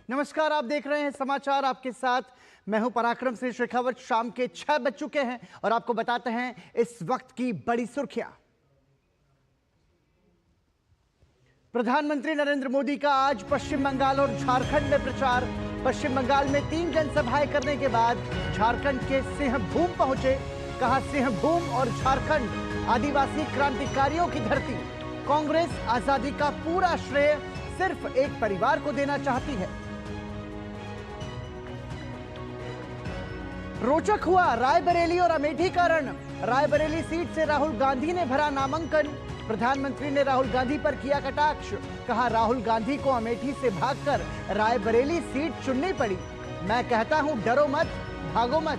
नमस्कार, आप देख रहे हैं समाचार। आपके साथ मैं हूं पराक्रम सिंह शेखावत। शाम के 6 बज चुके हैं और आपको बताते हैं इस वक्त की बड़ी सुर्खियां। प्रधानमंत्री नरेंद्र मोदी का आज पश्चिम बंगाल और झारखंड में प्रचार। पश्चिम बंगाल में 3 जनसभाएं करने के बाद झारखंड के सिंहभूम पहुंचे। कहा, सिंहभूम और झारखंड आदिवासी क्रांतिकारियों की धरती। कांग्रेस आजादी का पूरा श्रेय सिर्फ एक परिवार को देना चाहती है। रोचक हुआ रायबरेली और अमेठी का रण। रायबरेली सीट से राहुल गांधी ने भरा नामांकन। प्रधानमंत्री ने राहुल गांधी पर किया कटाक्ष। कहा, राहुल गांधी को अमेठी से भागकर रायबरेली सीट चुननी पड़ी। मैं कहता हूं, डरो मत, भागो मत।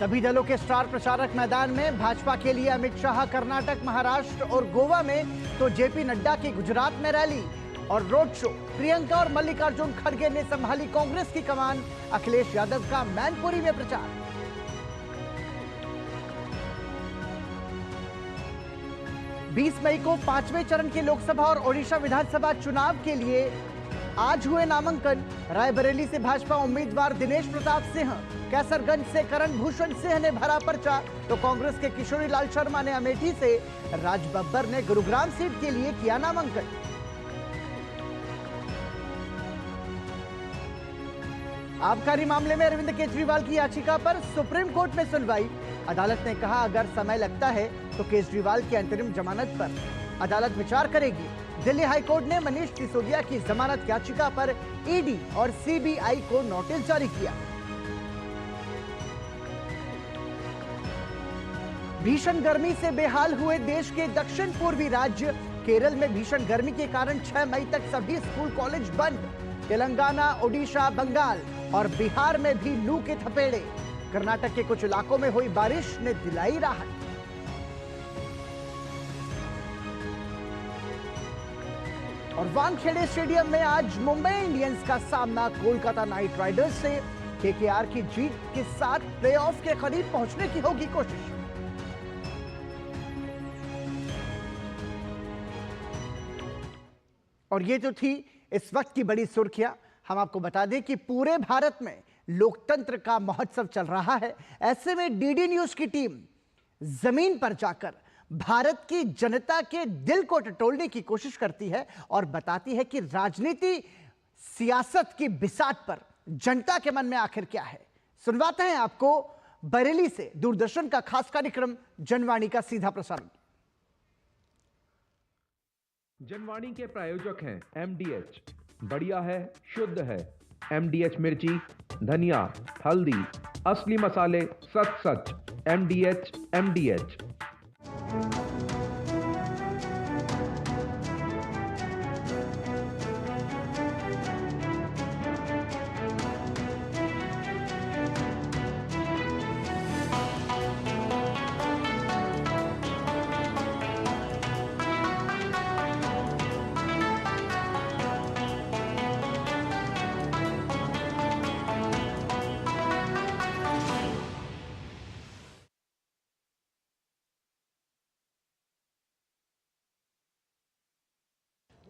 सभी दलों के स्टार प्रचारक मैदान में। भाजपा के लिए अमित शाह कर्नाटक, महाराष्ट्र और गोवा में, तो जेपी नड्डा की गुजरात में रैली और रोड शो। प्रियंका और मल्लिकार्जुन खड़गे ने संभाली कांग्रेस की कमान। अखिलेश यादव का मैनपुरी में प्रचार। बीस मई को 5वें चरण के लोकसभा और ओडिशा विधानसभा चुनाव के लिए आज हुए नामांकन। रायबरेली से भाजपा उम्मीदवार दिनेश प्रताप सिंह, कैसरगंज से करण भूषण सिंह ने भरा पर्चा, तो कांग्रेस के किशोरी लाल शर्मा ने अमेठी से, राज बब्बर ने गुरुग्राम सीट के लिए किया नामांकन। आबकारी मामले में अरविंद केजरीवाल की याचिका पर सुप्रीम कोर्ट में सुनवाई। अदालत ने कहा, अगर समय लगता है तो केजरीवाल की अंतरिम जमानत पर अदालत विचार करेगी। दिल्ली हाईकोर्ट ने मनीष सिसोदिया की जमानत याचिका पर ईडी और सीबीआई को नोटिस जारी किया। भीषण गर्मी से बेहाल हुए देश के दक्षिण पूर्वी राज्य। केरल में भीषण गर्मी के कारण 6 मई तक सभी स्कूल कॉलेज बंद। तेलंगाना, ओडिशा, बंगाल और बिहार में भी लू के थपेड़े। कर्नाटक के कुछ इलाकों में हुई बारिश ने दिलाई राहत। और वानखेड़े स्टेडियम में आज मुंबई इंडियंस का सामना कोलकाता नाइट राइडर्स से। केकेआर की जीत के साथ प्लेऑफ के करीब पहुंचने की होगी कोशिश। और ये तो थी इस वक्त की बड़ी सुर्खियां। हम आपको बता दें कि पूरे भारत में लोकतंत्र का महोत्सव चल रहा है। ऐसे में डीडी न्यूज की टीम जमीन पर जाकर भारत की जनता के दिल को टटोलने की कोशिश करती है और बताती है कि राजनीति, सियासत की बिसात पर जनता के मन में आखिर क्या है। सुनवाते हैं आपको बरेली से दूरदर्शन का खास कार्यक्रम जनवाणी का सीधा प्रसारण। जनवाणी के प्रायोजक हैं एमडीएच। बढ़िया है, शुद्ध है। एमडीएच मिर्ची, धनिया, हल्दी, असली मसाले, सच सच। एमडीएच एमडीएच।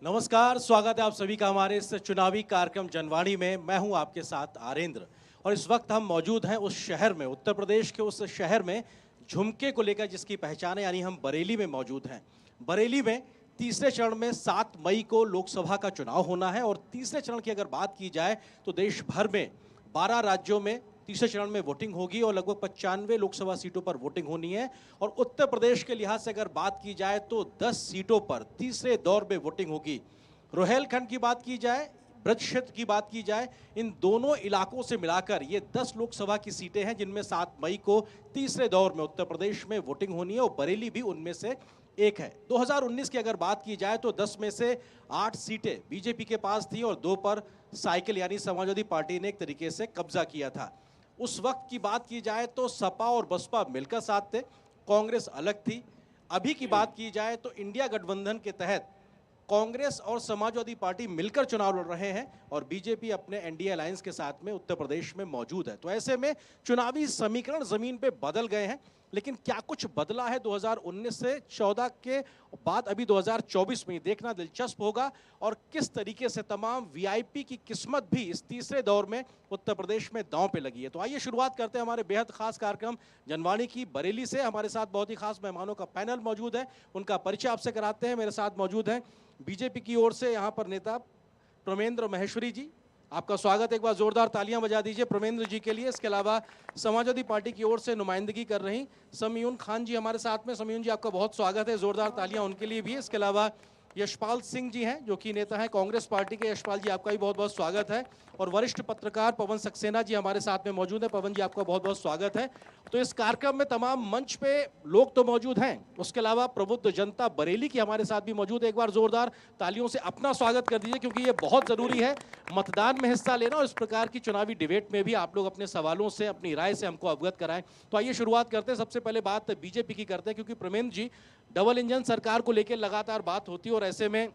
नमस्कार, स्वागत है आप सभी का हमारे इस चुनावी कार्यक्रम जनवाणी में। मैं हूं आपके साथ आरेंद्र और इस वक्त हम मौजूद हैं उस शहर में, उत्तर प्रदेश के उस शहर में झुमके को लेकर जिसकी पहचान है, यानी हम बरेली में मौजूद हैं। बरेली में तीसरे चरण में 7 मई को लोकसभा का चुनाव होना है और तीसरे चरण की अगर बात की जाए तो देश भर में 12 राज्यों में तीसरे चरण में वोटिंग होगी और लगभग 95 लोकसभा सीटों पर वोटिंग होनी है। और उत्तर प्रदेश के लिहाज से अगर बात की जाए तो 10 सीटों पर तीसरे दौर में वोटिंग होगी। रोहेलखंड की बात की जाए, ब्रज क्षेत्र की बात की जाए, इन दोनों इलाकों से मिलाकर ये 10 लोकसभा की सीटें हैं जिनमें 7 मई को तीसरे दौर में उत्तर प्रदेश में वोटिंग होनी है और बरेली भी उनमें से एक है। 2019 की अगर बात की जाए तो 10 में से 8 सीटें बीजेपी के पास थी और 2 पर साइकिल यानी समाजवादी पार्टी ने एक तरीके से कब्जा किया था। उस वक्त की बात की जाए तो सपा और बसपा मिलकर साथ थे, कांग्रेस अलग थी। अभी की बात की जाए तो इंडिया गठबंधन के तहत कांग्रेस और समाजवादी पार्टी मिलकर चुनाव लड़ रहे हैं और बीजेपी अपने एनडीए अलायंस के साथ में उत्तर प्रदेश में मौजूद है। तो ऐसे में चुनावी समीकरण जमीन पे बदल गए हैं, लेकिन क्या कुछ बदला है 2019 से 14 के बाद अभी 2024 में, देखना दिलचस्प होगा। और किस तरीके से तमाम वीआईपी की किस्मत भी इस तीसरे दौर में उत्तर प्रदेश में दांव पे लगी है। तो आइए शुरुआत करते हैं हमारे बेहद खास कार्यक्रम जनवाणी की बरेली से। हमारे साथ बहुत ही खास मेहमानों का पैनल मौजूद है, उनका परिचय आपसे कराते हैं। मेरे साथ मौजूद हैं बीजेपी की ओर से यहाँ पर नेता प्रमेंद्र महेश्वरी जी, आपका स्वागत है। एक बार जोरदार तालियां बजा दीजिए प्रमेंद्र जी के लिए। इसके अलावा समाजवादी पार्टी की ओर से नुमाइंदगी कर रही समयून खान जी हमारे साथ में। समयून जी, आपका बहुत स्वागत है, जोरदार तालियां उनके लिए भी। इसके अलावा यशपाल सिंह जी हैं जो कि नेता हैं कांग्रेस पार्टी के। यशपाल जी, आपका भी बहुत बहुत स्वागत है। और वरिष्ठ पत्रकार पवन सक्सेना जी हमारे साथ में मौजूद है। पवन जी, आपका बहुत बहुत स्वागत है। तो इस कार्यक्रम में तमाम मंच पे लोग तो मौजूद हैं, उसके अलावा प्रबुद्ध जनता बरेली की हमारे साथ भी मौजूद है। एक बार जोरदार तालियों से अपना स्वागत कर दीजिए, क्योंकि ये बहुत जरूरी है मतदान में हिस्सा लेना और इस प्रकार की चुनावी डिबेट में भी आप लोग अपने सवालों से, अपनी राय से हमको अवगत कराएं। तो आइए शुरुआत करते हैं। सबसे पहले बात बीजेपी की करते हैं, क्योंकि प्रमेंद्र जी, डबल इंजन सरकार को लेकर लगातार बात होती है और ऐसे में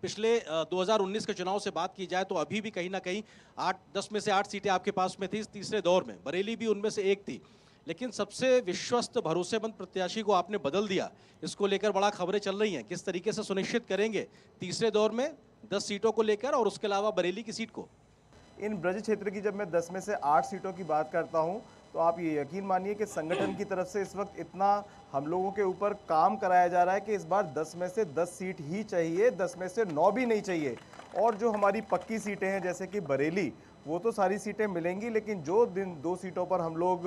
पिछले 2019 के चुनाव से बात की जाए तो अभी भी कहीं ना कहीं 10 में से 8 सीटें आपके पास में थी इस तीसरे दौर में, बरेली भी उनमें से एक थी। लेकिन सबसे विश्वस्त भरोसेमंद प्रत्याशी को आपने बदल दिया, इसको लेकर बड़ा खबरें चल रही हैं। किस तरीके से सुनिश्चित करेंगे तीसरे दौर में 10 सीटों को लेकर और उसके अलावा बरेली की सीट को? इन ब्रज क्षेत्र की जब मैं 10 में से 8 सीटों की बात करता हूं, तो आप ये यकीन मानिए कि संगठन की तरफ से इस वक्त इतना हम लोगों के ऊपर काम कराया जा रहा है कि इस बार 10 में से 10 सीट ही चाहिए, 10 में से 9 भी नहीं चाहिए। और जो हमारी पक्की सीटें हैं जैसे कि बरेली, वो तो सारी सीटें मिलेंगी, लेकिन जो 2 सीटों पर हम लोग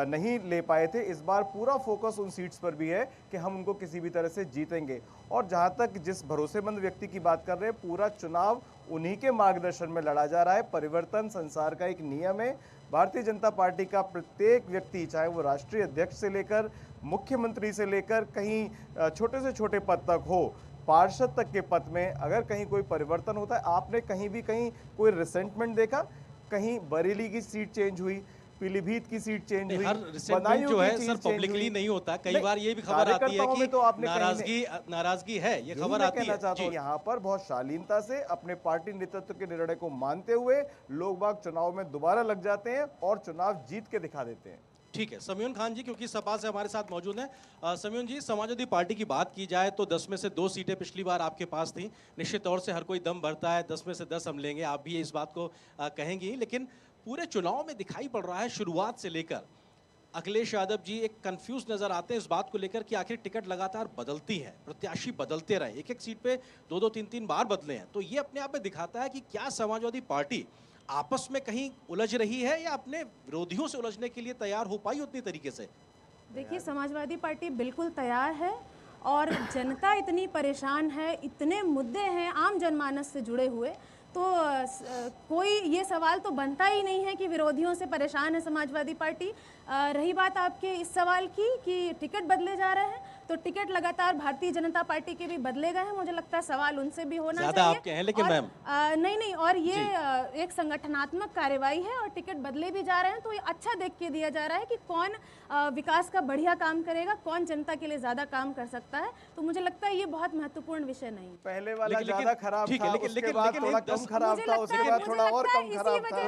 नहीं ले पाए थे, इस बार पूरा फोकस उन सीट्स पर भी है कि हम उनको किसी भी तरह से जीतेंगे। और जहां तक जिस भरोसेमंद व्यक्ति की बात कर रहे हैं, पूरा चुनाव उन्हीं के मार्गदर्शन में लड़ा जा रहा है। परिवर्तन संसार का एक नियम है। भारतीय जनता पार्टी का प्रत्येक व्यक्ति, चाहे वो राष्ट्रीय अध्यक्ष से लेकर मुख्यमंत्री से लेकर कहीं छोटे से छोटे पद तक हो, पार्षद तक के पद में अगर कहीं कोई परिवर्तन होता है, आपने कहीं भी कहीं कोई रिसेंटमेंट देखा? कहीं बरेली की सीट चेंज हुई, पीलीभीत की सीट चेंज हुई, हर रिसेंटमेंट जो है सर पब्लिकली नहीं होता। कई बार ये भी खबर आती है कि तो नाराजगी है, ये खबर आती है। यहाँ पर बहुत शालीनता से अपने पार्टी नेतृत्व के निर्णय को मानते हुए लोग बाग चुनाव में दोबारा लग जाते हैं और चुनाव जीत के दिखा देते हैं। ठीक है समयून खान जी, क्योंकि सपा से हमारे साथ मौजूद हैं। समयून जी, समाजवादी पार्टी की बात की जाए तो 10 में से 2 सीटें पिछली बार आपके पास थी। निश्चित तौर से हर कोई दम भरता है 10 में से 10 हम लेंगे, आप भी इस बात को कहेंगी। लेकिन पूरे चुनाव में दिखाई पड़ रहा है शुरुआत से लेकर अखिलेश यादव जी एक कंफ्यूज नजर आते हैं इस बात को लेकर कि आखिर टिकट लगातार बदलती है, प्रत्याशी बदलते रहे, एक सीट पे 2-2, 3-3 बार बदले हैं। तो ये अपने आप में दिखाता है कि क्या समाजवादी पार्टी आपस में कहीं उलझ रही है या अपने विरोधियों से उलझने के लिए तैयार हो पाई उतनी तरीके से? देखिए, समाजवादी पार्टी बिल्कुल तैयार है और जनता इतनी परेशान है, इतने मुद्दे हैं आम जनमानस से जुड़े हुए, तो कोई ये सवाल तो बनता ही नहीं है कि विरोधियों से परेशान है समाजवादी पार्टी। रही बात आपके इस सवाल की कि टिकट बदले जा रहे हैं, तो टिकट लगातार भारतीय जनता पार्टी के भी बदले गए हैं। मुझे लगता है सवाल उनसे भी होना चाहिए। आप कहें, लेकिन मैम नहीं, और ये एक संगठनात्मक कार्रवाई है और टिकट बदले भी जा रहे हैं, तो ये अच्छा देख के दिया जा रहा है कि कौन विकास का बढ़िया काम करेगा, कौन जनता के लिए ज्यादा काम कर सकता है। तो मुझे लगता है ये बहुत महत्वपूर्ण विषय नहीं। पहले वाला ज्यादा खराब था, उसके बाद थोड़ा कम खराब था, उसके बाद थोड़ा और कम खराब था।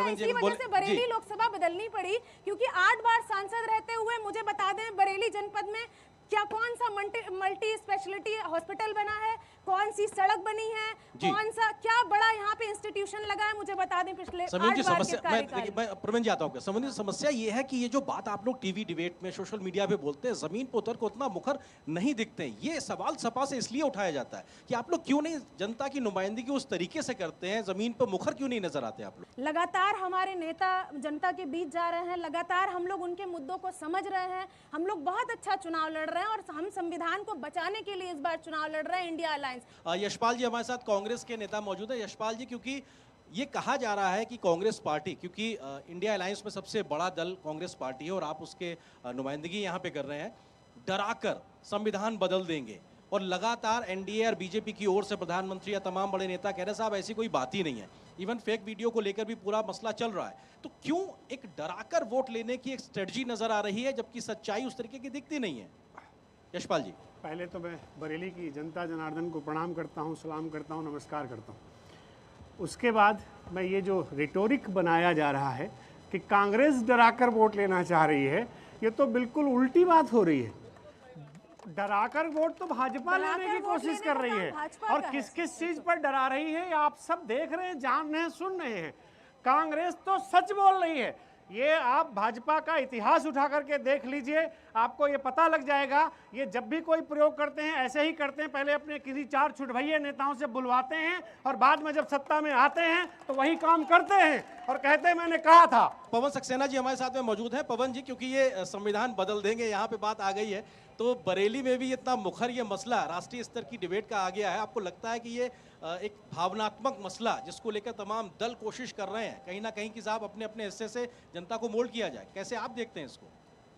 इसी वजह से बरेली लोकसभा बदलनी पड़ी, क्योंकि 8 बार सांसद रहते हुए मुझे बता दें बरेली जनपद में क्या कौन सा मल्टी स्पेशलिटी हॉस्पिटल बना है, कौन सी सड़क बनी है, कौन सा क्या बड़ा यहाँ पे इंस्टीट्यूशन लगा है, मुझे बता दें पिछले 8 बार के कार्यकाल। मैं प्रवीण जी आता हूँ। समस्या ये है कि ये जो बात आप लोग टीवी डिबेट में, सोशल मीडिया पे बोलते हैं, जमीन पर उतर को उतना मुखर नहीं दिखते हैं। ये सवाल सपा से इसलिए उठाया जाता है कि आप लोग क्यों नहीं जनता की नुमाइंदगी उस तरीके से करते हैं, जमीन पर मुखर क्यों नहीं नजर आते आप लोग? लगातार हमारे नेता जनता के बीच जा रहे हैं, लगातार हम लोग उनके मुद्दों को समझ रहे हैं। हम लोग बहुत अच्छा चुनाव लड़ रहे हैं और हम संविधान को बचाने के लिए इस बार चुनाव लड़ रहे हैं इंडिया अलायंस। यशपाल जी हमारे साथ कांग्रेस के नेता मौजूद है। यशपाल जी, क्योंकि ये कहा जा रहा है कि कांग्रेस पार्टी, क्योंकि इंडिया अलायंस में सबसे बड़ा दल कांग्रेस पार्टी है और आप उसके नुमाइंदगी यहाँ पे कर रहे हैं, डराकर संविधान बदल देंगे और लगातार एनडीए और बीजेपी की ओर से प्रधानमंत्री या तमाम बड़े नेता कह रहे साहब ऐसी कोई बात ही नहीं है। इवन फेक वीडियो को लेकर भी पूरा मसला चल रहा है। तो क्यों एक डराकर वोट लेने की एक स्ट्रेटजी नजर आ रही है, जबकि सच्चाई उस तरीके की दिखती नहीं है? यशपाल जी। पहले तो मैं बरेली की जनता जनार्दन को प्रणाम करता हूँ, सलाम करता हूँ, नमस्कार करता हूँ। उसके बाद मैं ये जो रिटोरिक बनाया जा रहा है कि कांग्रेस डराकर वोट लेना चाह रही है, ये तो बिल्कुल उल्टी बात हो रही है। डराकर वोट तो भाजपा लेने की कोशिश कर रही है, और किस किस चीज पर डरा रही है आप सब देख रहे हैं, जान रहे हैं, सुन रहे हैं। कांग्रेस तो सच बोल रही है। ये आप भाजपा का इतिहास उठा करके देख लीजिए, आपको ये पता लग जाएगा। ये जब भी कोई प्रयोग करते हैं ऐसे ही करते हैं, पहले अपने किसी चार छुटभैये नेताओं से बुलवाते हैं और बाद में जब सत्ता में आते हैं तो वही काम करते हैं और कहते हैं मैंने कहा था। पवन सक्सेना जी हमारे साथ में मौजूद हैं। पवन जी, क्योंकि ये संविधान बदल देंगे यहाँ पे बात आ गई है, तो बरेली में भी इतना मुखर ये मसला राष्ट्रीय स्तर की डिबेट का आ गया है। आपको लगता है कि ये एक भावनात्मक मसला जिसको लेकर तमाम दल कोशिश कर रहे हैं कहीं ना कहीं कि साहब अपने अपने हिस्से से जनता को मोल्ड किया जाए, कैसे आप देखते हैं इसको?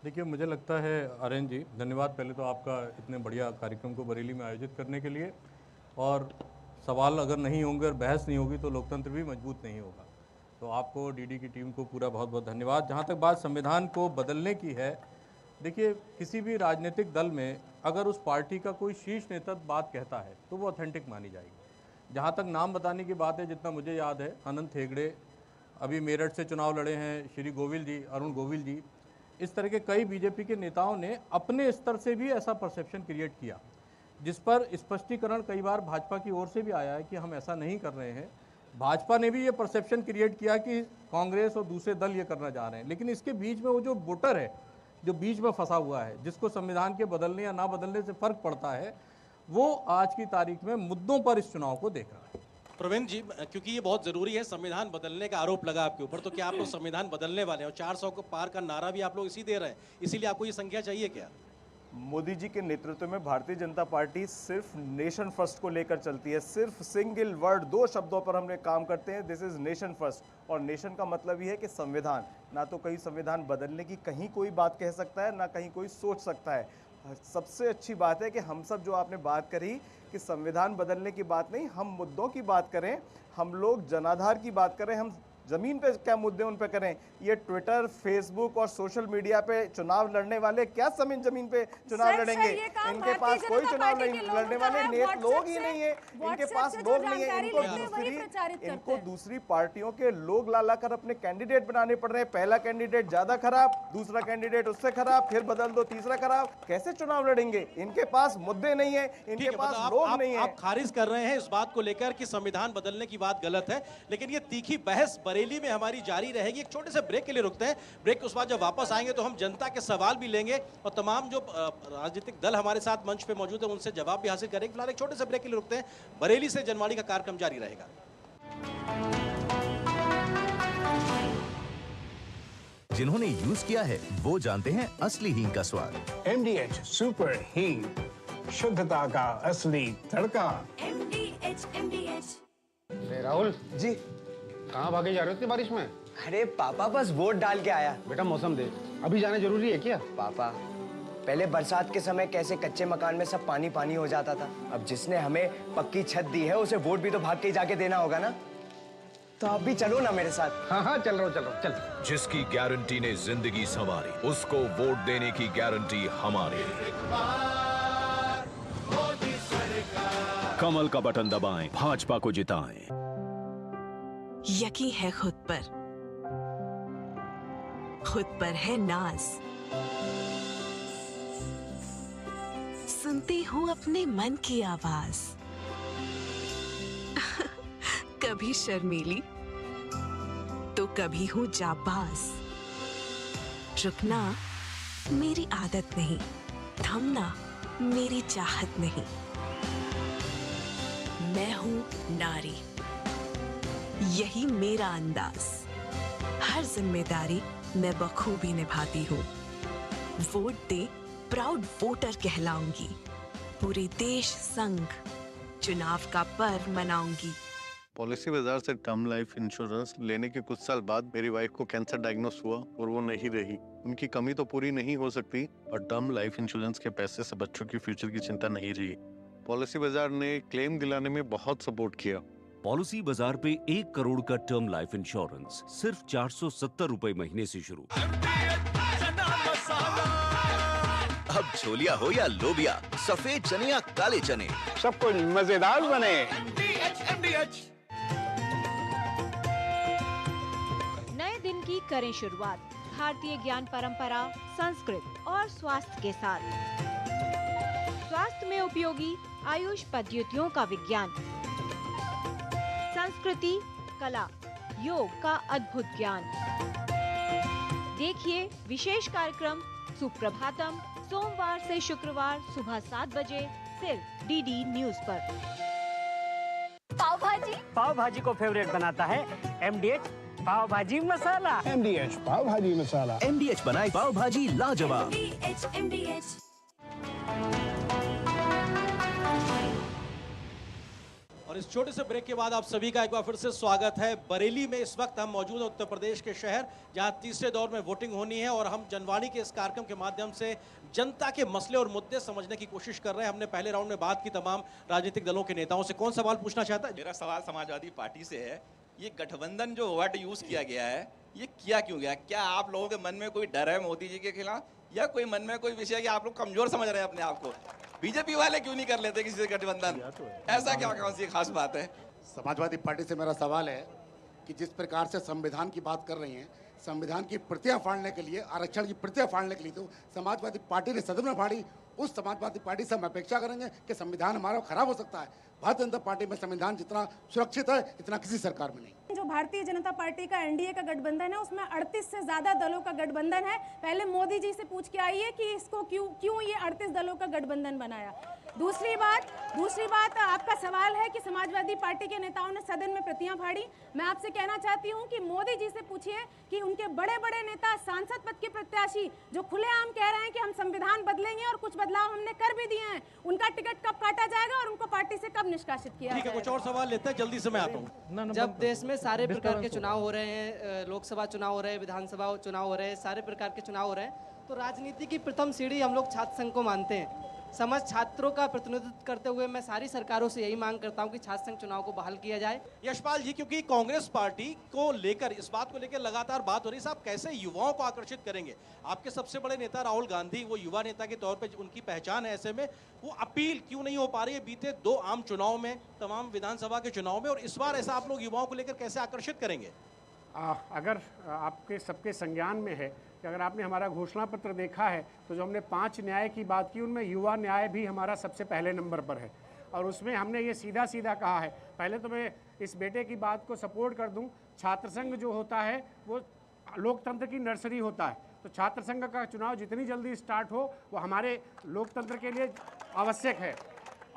देखिए, मुझे लगता है आर्यन जी, धन्यवाद पहले तो आपका इतने बढ़िया कार्यक्रम को बरेली में आयोजित करने के लिए। और सवाल अगर नहीं होंगे और बहस नहीं होगी तो लोकतंत्र भी मजबूत नहीं होगा। तो आपको, डीडी की टीम को पूरा बहुत बहुत धन्यवाद। जहाँ तक बात संविधान को बदलने की है, देखिए किसी भी राजनीतिक दल में अगर उस पार्टी का कोई शीर्ष नेता बात कहता है तो वो ऑथेंटिक मानी जाएगी। जहाँ तक नाम बताने की बात है, जितना मुझे याद है, अनंत हेगड़े अभी मेरठ से चुनाव लड़े हैं, श्री गोविल जी, अरुण गोविल जी, इस तरह के कई बीजेपी के नेताओं ने अपने स्तर से भी ऐसा परसेप्शन क्रिएट किया, जिस पर स्पष्टीकरण कई बार भाजपा की ओर से भी आया है कि हम ऐसा नहीं कर रहे हैं। भाजपा ने भी ये परसेप्शन क्रिएट किया कि कांग्रेस और दूसरे दल ये करना चाह रहे हैं, लेकिन इसके बीच में वो जो वोटर है जो बीच में फंसा हुआ है, जिसको संविधान के बदलने या ना बदलने से फर्क पड़ता है, वो आज की तारीख में मुद्दों पर इस चुनाव को देख रहा है। प्रवीण जी, क्योंकि ये बहुत जरूरी है, संविधान बदलने का आरोप लगा आपके ऊपर, तो क्या आप लोग संविधान बदलने वाले हैं? और 400 को पार का नारा भी आप लोग इसी दे रहे हैं, इसीलिए आपको ये संख्या चाहिए क्या? मोदी जी के नेतृत्व में भारतीय जनता पार्टी सिर्फ नेशन फर्स्ट को लेकर चलती है। सिर्फ सिंगल वर्ड, दो शब्दों पर हमने काम करते हैं, दिस इज नेशन फर्स्ट। और नेशन का मतलब ये है कि संविधान, ना तो कहीं संविधान बदलने की कहीं कोई बात कह सकता है, ना कहीं कोई सोच सकता है। सबसे अच्छी बात है कि हम सब, जो आपने बात करी कि संविधान बदलने की बात नहीं, हम मुद्दों की बात करें, हम लोग जनाधार की बात करें, हम जमीन पे क्या मुद्दे उन पे करें। ये ट्विटर, फेसबुक और सोशल मीडिया पे चुनाव लड़ने वाले क्या जमीन पे चुनाव लड़ेंगे? इनके पास कोई चुनाव लड़ने वाले लोग ही नहीं है, इनके पास लोग नहीं है। इनको दूसरी पार्टियों के लोग ला कर अपने कैंडिडेट बनाने पड़ रहे हैं। पहला कैंडिडेट ज्यादा खराब, दूसरा कैंडिडेट उससे खराब, फिर बदल दो तीसरा खराब। कैसे चुनाव लड़ेंगे? इनके पास मुद्दे नहीं है, इनके पास लोग नहीं है। आप खारिज कर रहे हैं इस बात को लेकर कि संविधान बदलने की बात गलत है, लेकिन ये तीखी बहस बरेली में हमारी जारी रहेगी। एक छोटे से ब्रेक के लिए रुकते हैं। ब्रेक के उस बाद जब वापस आएंगे तो हम जनता के सवाल भी लेंगे और तमाम जो राजनीतिक दल हमारे साथ मंच पे मौजूद है उनसे जवाब भी हासिल करेंगे। फिलहाल एक छोटे से ब्रेक के लिए रुकते हैं। बरेली से जनवाणी का कार्यक्रम जारी रहेगा। जिन्होंने यूज किया है वो जानते हैं असली हींग का स्वाद। MDH सुपर हींग, शुद्धता का असली तड़का। MDH। राहुल जी, कहाँ भागे जा रहे हो इतनी बारिश में? अरे पापा, बस वोट डाल के आया। बेटा मौसम देख, अभी जाना जरूरी है क्या? पापा, पहले बरसात के समय कैसे कच्चे मकान में सब पानी पानी हो जाता था, अब जिसने हमें पक्की छत दी है उसे वोट भी तो भाग के ही जाके देना होगा ना। तो आप भी चलो ना मेरे साथ। हाँ चल रहा हूँ चल। जिसकी गारंटी ने जिंदगी संवारी, उसको वोट देने की गारंटी हमारी। कमल का बटन दबाएं, भाजपा को जिताएं। यकीन है खुद पर है नाज। सुनती हूँ अपने मन की आवाज। कभी शर्मीली तो कभी हूँ जाबाज। रुकना मेरी आदत नहीं, थमना मेरी चाहत नहीं। मैं हूँ नारी, यही मेरा अंदाज। हर जिम्मेदारी मैं बखूबी निभाती हूँ। वोट दे, प्राउड वोटर कहलाऊंगी। पूरे देश संग चुनाव का पर्व मनाऊंगी। पॉलिसी बाजार से टर्म लाइफ इंश्योरेंस लेने के कुछ साल बाद मेरी वाइफ को कैंसर डायग्नोस हुआ और वो नहीं रही। उनकी कमी तो पूरी नहीं हो सकती और टर्म लाइफ इंश्योरेंस के पैसे से बच्चों की फ्यूचर की चिंता नहीं रही। पॉलिसी बाजार ने क्लेम दिलाने में बहुत सपोर्ट किया। पॉलिसी बाजार पे 1 करोड़ का टर्म लाइफ इंश्योरेंस सिर्फ 470 रुपए महीने से शुरू। अब छोलिया हो या लोबिया, सफेद चने या काले चने, सब कुछ मजेदार बने। नए दिन की करें शुरुआत भारतीय ज्ञान परंपरा, संस्कृत और स्वास्थ्य के साथ। स्वास्थ्य में उपयोगी आयुष पद्धतियों का विज्ञान, संस्कृति, कला, योग का अद्भुत ज्ञान। देखिए विशेष कार्यक्रम सुप्रभातम सोमवार से शुक्रवार सुबह 7 बजे सिर्फ डीडी न्यूज पर। पाव भाजी को फेवरेट बनाता है MDH पाव भाजी मसाला। MDH पाव भाजी मसाला। MDH बनाए पाव भाजी लाजवाब। MDH। और इस छोटे से ब्रेक के बाद आप सभी का एक बार फिर से स्वागत है। बरेली में इस वक्त हम मौजूद हैं, उत्तर प्रदेश के शहर जहां तीसरे दौर में वोटिंग होनी है और हम जनवाणी के इस कार्यक्रम के माध्यम से जनता के मसले और मुद्दे समझने की कोशिश कर रहे हैं। हमने पहले राउंड में बात की तमाम राजनीतिक दलों के नेताओं से। कौन सवाल पूछना चाहता है? मेरा सवाल समाजवादी पार्टी से है। ये गठबंधन जो वर्ड यूज किया गया है, ये किया क्यों गया? क्या आप लोगों के मन में कोई डर है मोदी जी के खिलाफ, या कोई मन में कोई विषय कि आप लोग कमजोर समझ रहे हैं अपने आप को? बीजेपी वाले क्यों नहीं कर लेते किसी से गठबंधन? ऐसा क्या कौन सी खास बात है? समाजवादी पार्टी से मेरा सवाल है कि जिस प्रकार से संविधान की बात कर रही हैं, संविधान की प्रतियां फाड़ने के लिए, आरक्षण की प्रतियां फाड़ने के लिए तो समाजवादी पार्टी ने सदन में फाड़ी। उस समाजवादी पार्टी से हम अपेक्षा करेंगे कि संविधान हमारा खराब हो सकता है। भारतीय जनता पार्टी में संविधान जितना सुरक्षित है इतना किसी सरकार में नहीं। जो भारतीय जनता पार्टी का NDA का गठबंधन है उसमें 38 से ज्यादा दलों का गठबंधन है। पहले मोदी जी से पूछ के आइए कि इसको क्यों ये 38 दलों का गठबंधन बनाया। दूसरी बात आपका सवाल है कि समाजवादी पार्टी के नेताओं ने सदन में प्रतियां फाड़ी। मैं आपसे कहना चाहती हूं कि मोदी जी से पूछिए कि उनके बड़े बड़े नेता, सांसद पद के प्रत्याशी जो खुलेआम कह रहे हैं कि हम संविधान बदलेंगे और कुछ बदलाव हमने कर भी दिए हैं, उनका टिकट कब काटा जाएगा और उनको पार्टी से कब निष्कासित किया ठीक है, कुछ और सवाल लेते हैं, जल्दी से मैं आता हूँ। जब देश में सारे प्रकार के चुनाव हो रहे हैं, लोकसभा चुनाव हो रहे हैं, विधानसभा चुनाव हो रहे हैं, सारे प्रकार के चुनाव हो रहे हैं, तो राजनीति की प्रथम सीढ़ी हम लोग छात्र संघ को मानते हैं। समझ छात्रों का प्रतिनिधित्व करते हुए मैं सारी सरकारों से यही मांग करता हूं कि छात्र संघ चुनाव को बहाल किया जाए। यशपाल जी, क्योंकि कांग्रेस पार्टी को लेकर, इस बात को लेकर लगातार बात हो रही है, साहब कैसे युवाओं को आकर्षित करेंगे? आपके सबसे बड़े नेता राहुल गांधी, वो युवा नेता के तौर पे उनकी पहचान है, ऐसे में वो अपील क्यों नहीं हो पा रही है बीते 2 आम चुनाव में, तमाम विधानसभा के चुनाव में, और इस बार ऐसा आप लोग युवाओं को लेकर कैसे आकर्षित करेंगे? अगर आपके सबके संज्ञान में है कि अगर आपने हमारा घोषणा पत्र देखा है तो जो हमने 5 न्याय की बात की उनमें युवा न्याय भी हमारा सबसे पहले नंबर पर है। और उसमें हमने ये सीधा कहा है, पहले तो मैं इस बेटे की बात को सपोर्ट कर दूं, छात्र संघ जो होता है वो लोकतंत्र की नर्सरी होता है, तो छात्र संघ का चुनाव जितनी जल्दी स्टार्ट हो वो हमारे लोकतंत्र के लिए आवश्यक है।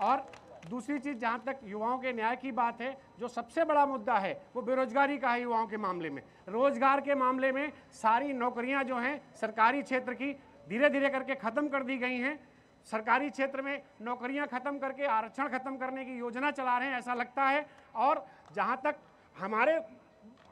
और दूसरी चीज़, जहाँ तक युवाओं के न्याय की बात है, जो सबसे बड़ा मुद्दा है वो बेरोजगारी का है। युवाओं के मामले में, रोजगार के मामले में सारी नौकरियां जो हैं सरकारी क्षेत्र की धीरे धीरे करके ख़त्म कर दी गई हैं। सरकारी क्षेत्र में नौकरियां ख़त्म करके आरक्षण ख़त्म करने की योजना चला रहे हैं ऐसा लगता है। और जहाँ तक हमारे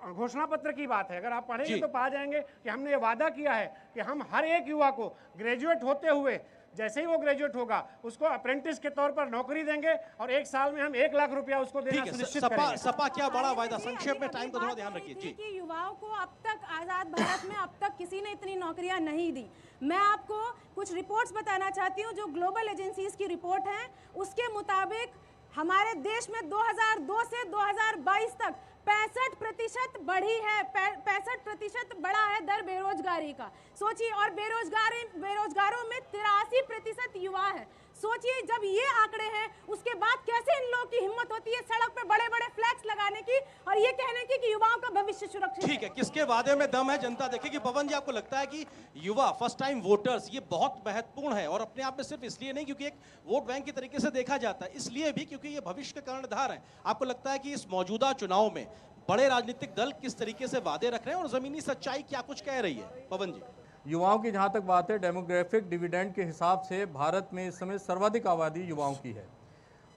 घोषणा पत्र की बात है, अगर आप पढ़ेंगे तो पा जाएंगे कि हमने ये वादा किया है कि हम हर एक युवा को ग्रेजुएट होते हुए, जैसे ही वो ग्रेजुएट होगा उसको अप्रेंटिस के तौर पर नौकरी देंगे और 1 साल में हम 1 लाख रुपया उसको देना सुनिश्चित करेंगे। सपा क्या बड़ा वायदा, संक्षेप में, टाइम का थोड़ा ध्यान रखिए जी। कि युवाओं को अब तक आजाद भारत में अब तक किसी ने इतनी नौकरियां नहीं दी। मैं आपको कुछ रिपोर्ट्स बताना चाहती हूं जो ग्लोबल एजेंसीज की रिपोर्ट है। उसके मुताबिक हमारे देश में 2002 से 2022 तक 65% बढ़ी है, 65% बढ़ा है दर बेरोजगारी का। सोचिए, और बेरोजगारों में 83% युवा है। सोचिए, जब ये आंकड़े हैं उसके बाद कैसे इन लोगों की हिम्मत होती है सड़क पे बड़े बड़े फ्लैक्स लगाने की और ये कहने की कि युवाओं का भविष्य सुरक्षित है। ठीक है, किसके वादे में दम है जनता देखेगी। पवन जी, आपको लगता है कि युवा, फर्स्ट टाइम वोटर्स, ये बहुत महत्वपूर्ण है और अपने आप में सिर्फ इसलिए नहीं क्योंकि एक वोट बैंक की तरीके से देखा जाता है, इसलिए भी क्योंकि ये भविष्य का कर्णधार है। आपको लगता है कि इस मौजूदा चुनाव में बड़े राजनीतिक दल किस तरीके से वादे रख रहे हैं और जमीनी सच्चाई क्या कुछ कह रही है? पवन जी, युवाओं की जहाँ तक बात है, डेमोग्राफिक डिविडेंड के हिसाब से भारत में इस समय सर्वाधिक आबादी युवाओं की है